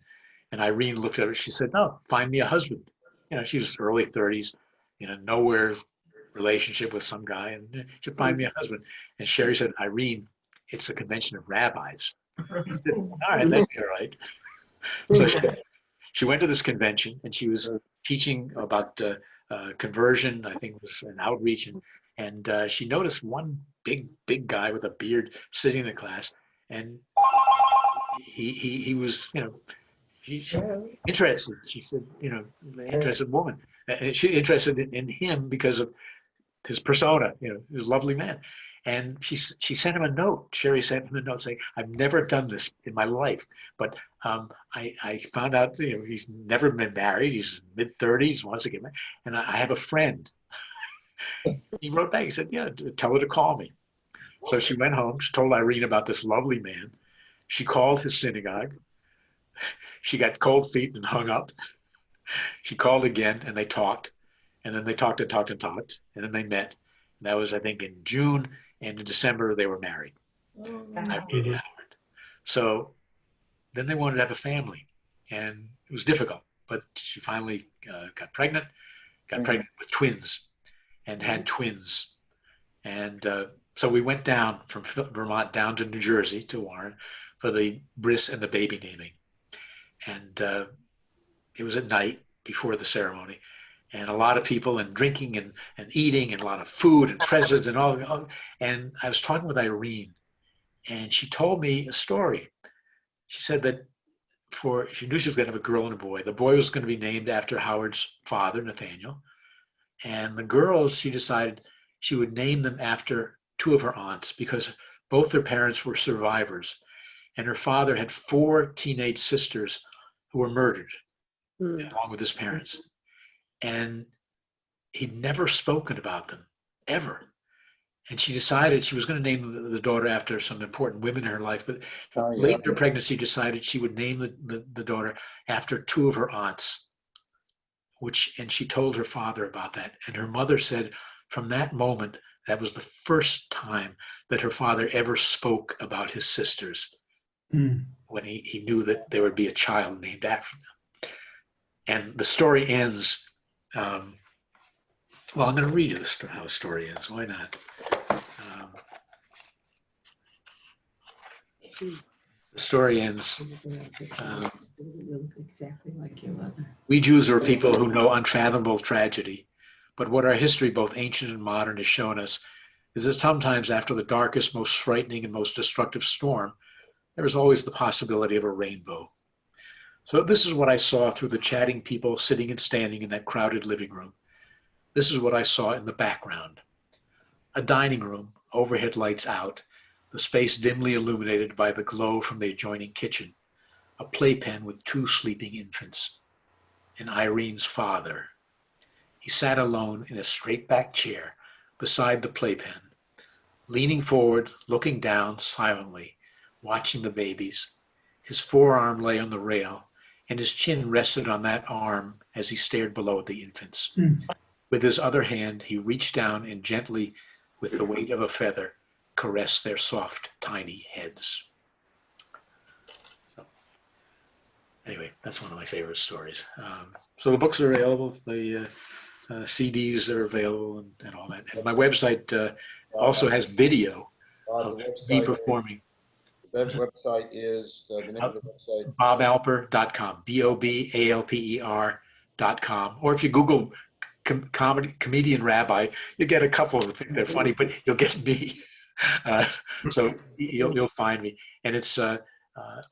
S3: And Irene looked at her. She said, no, find me a husband. You know, she was early 30s, you know, nowhere relationship with some guy. And she said, find me a husband. And Sherry said, Irene, it's a convention of rabbis. Said, all right, that'd be all right. So she went to this convention and she was teaching about conversion, I think it was an outreach. And she noticed one big guy with a beard sitting in the class. And he was, you know, she interested. She said, you know, interested woman. And she interested in him because of his persona, you know, he was a lovely man. And she sent him a note. Sherry sent him a note saying, I've never done this in my life, but I found out, you know, he's never been married. He's mid-30s, wants to get married. And I have a friend. He wrote back, he said, yeah, tell her to call me. So she went home. She told Irene about this lovely man. She called his synagogue. She got cold feet and hung up. She called again and they talked. And then they talked and talked and talked. And then they met. And that was, I think, in June. And in December, they were married. Irene and Howard. So then they wanted to have a family. And it was difficult. But she finally got pregnant with twins and had twins. And so we went down from Vermont down to New Jersey, to Warren, for the bris and the baby naming. And it was at night before the ceremony. And a lot of people and drinking and eating and a lot of food and presents and all. And I was talking with Irene, and she told me a story. She said that she knew she was going to have a girl and a boy. The boy was going to be named after Howard's father, Nathaniel. And the girls, she decided she would name them after two of her aunts because both their parents were survivors. And her father had 4 teenage sisters who were murdered along with his parents. And he'd never spoken about them, ever. And she decided she was going to name the daughter after some important women in her life. But late in her pregnancy, decided she would name the daughter after 2 of her aunts. And she told her father about that. And her mother said from that moment, that was the first time that her father ever spoke about his sisters, when he knew that there would be a child named after them. And the story ends, well, I'm going to read you how the story ends. Why not? The story ends,
S7: exactly like your mother.
S3: we Jews are people who know unfathomable tragedy, but what our history, both ancient and modern, has shown us is that sometimes after the darkest, most frightening, and most destructive storm, there is always the possibility of a rainbow. So this is what I saw through the chatting people sitting and standing in that crowded living room. This is what I saw in the background. A dining room, overhead lights out, the space dimly illuminated by the glow from the adjoining kitchen, a playpen with 2 sleeping infants, and Irene's father. He sat alone in a straight-back chair beside the playpen, leaning forward, looking down silently, watching the babies. His forearm lay on the rail, and his chin rested on that arm as he stared below at the infants. With his other hand, he reached down and gently, with the weight of a feather, caressed their soft, tiny heads. So, anyway, that's one of my favorite stories. So the books are available. The CDs are available and all that. And my website also has video of me performing.
S1: The website is, the name of the website?
S3: BobAlper.com, BOBALPER.com. Or if you Google comedian rabbi, you get a couple of things. They're funny, but you'll get me. So you'll find me. And it's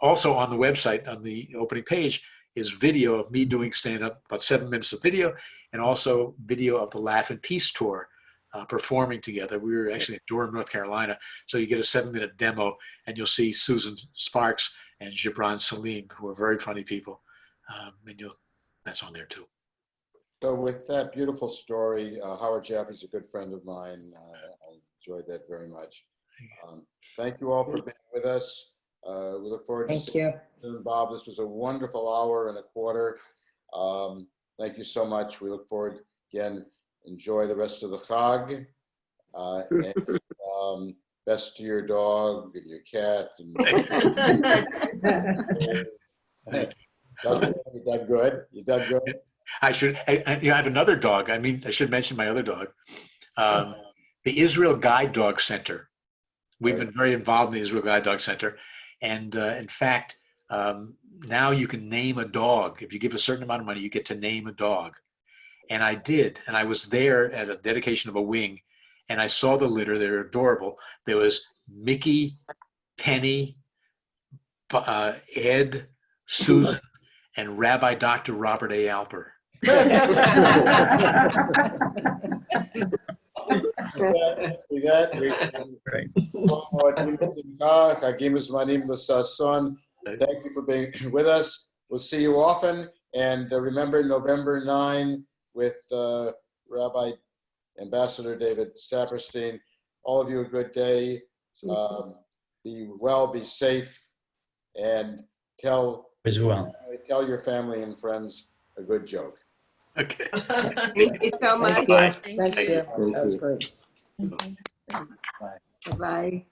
S3: also on the website, on the opening page, is video of me doing stand-up, about 7 minutes of video, and also video of the Laugh and Peace tour performing together. We were actually in Durham, North Carolina. So you get a 7-minute demo, and you'll see Susan Sparks and Gibran Salim, who are very funny people. And that's on there too.
S1: So with that beautiful story, Howard Jaffe's a good friend of mine. I enjoyed that very much. Thank you all for being with us. We look forward to seeing you soon, Bob. This was a wonderful hour and a quarter. Thank you so much. We look forward, again, enjoy the rest of the Chag. And best to your dog and your cat. And you done good. You done good.
S3: I have another dog. I mean, I should mention my other dog. The Israel Guide Dog Center. We've been very involved in the Israel Guide Dog Center. And in fact, now you can name a dog. If you give a certain amount of money, you get to name a dog. And I did. And I was there at a dedication of a wing. And I saw the litter. They're adorable. There was Mickey, Penny, Ed, Susan, and Rabbi Dr. Robert A. Alper.
S1: Thank you for being with us. We'll see you often. And remember, November 9 with Rabbi Ambassador David Saperstein. All of you a good day. Be well, be safe, and tell your family and friends a good joke.
S3: Okay.
S9: Thank you so much.
S6: Thank you.
S9: That was great. Bye-bye.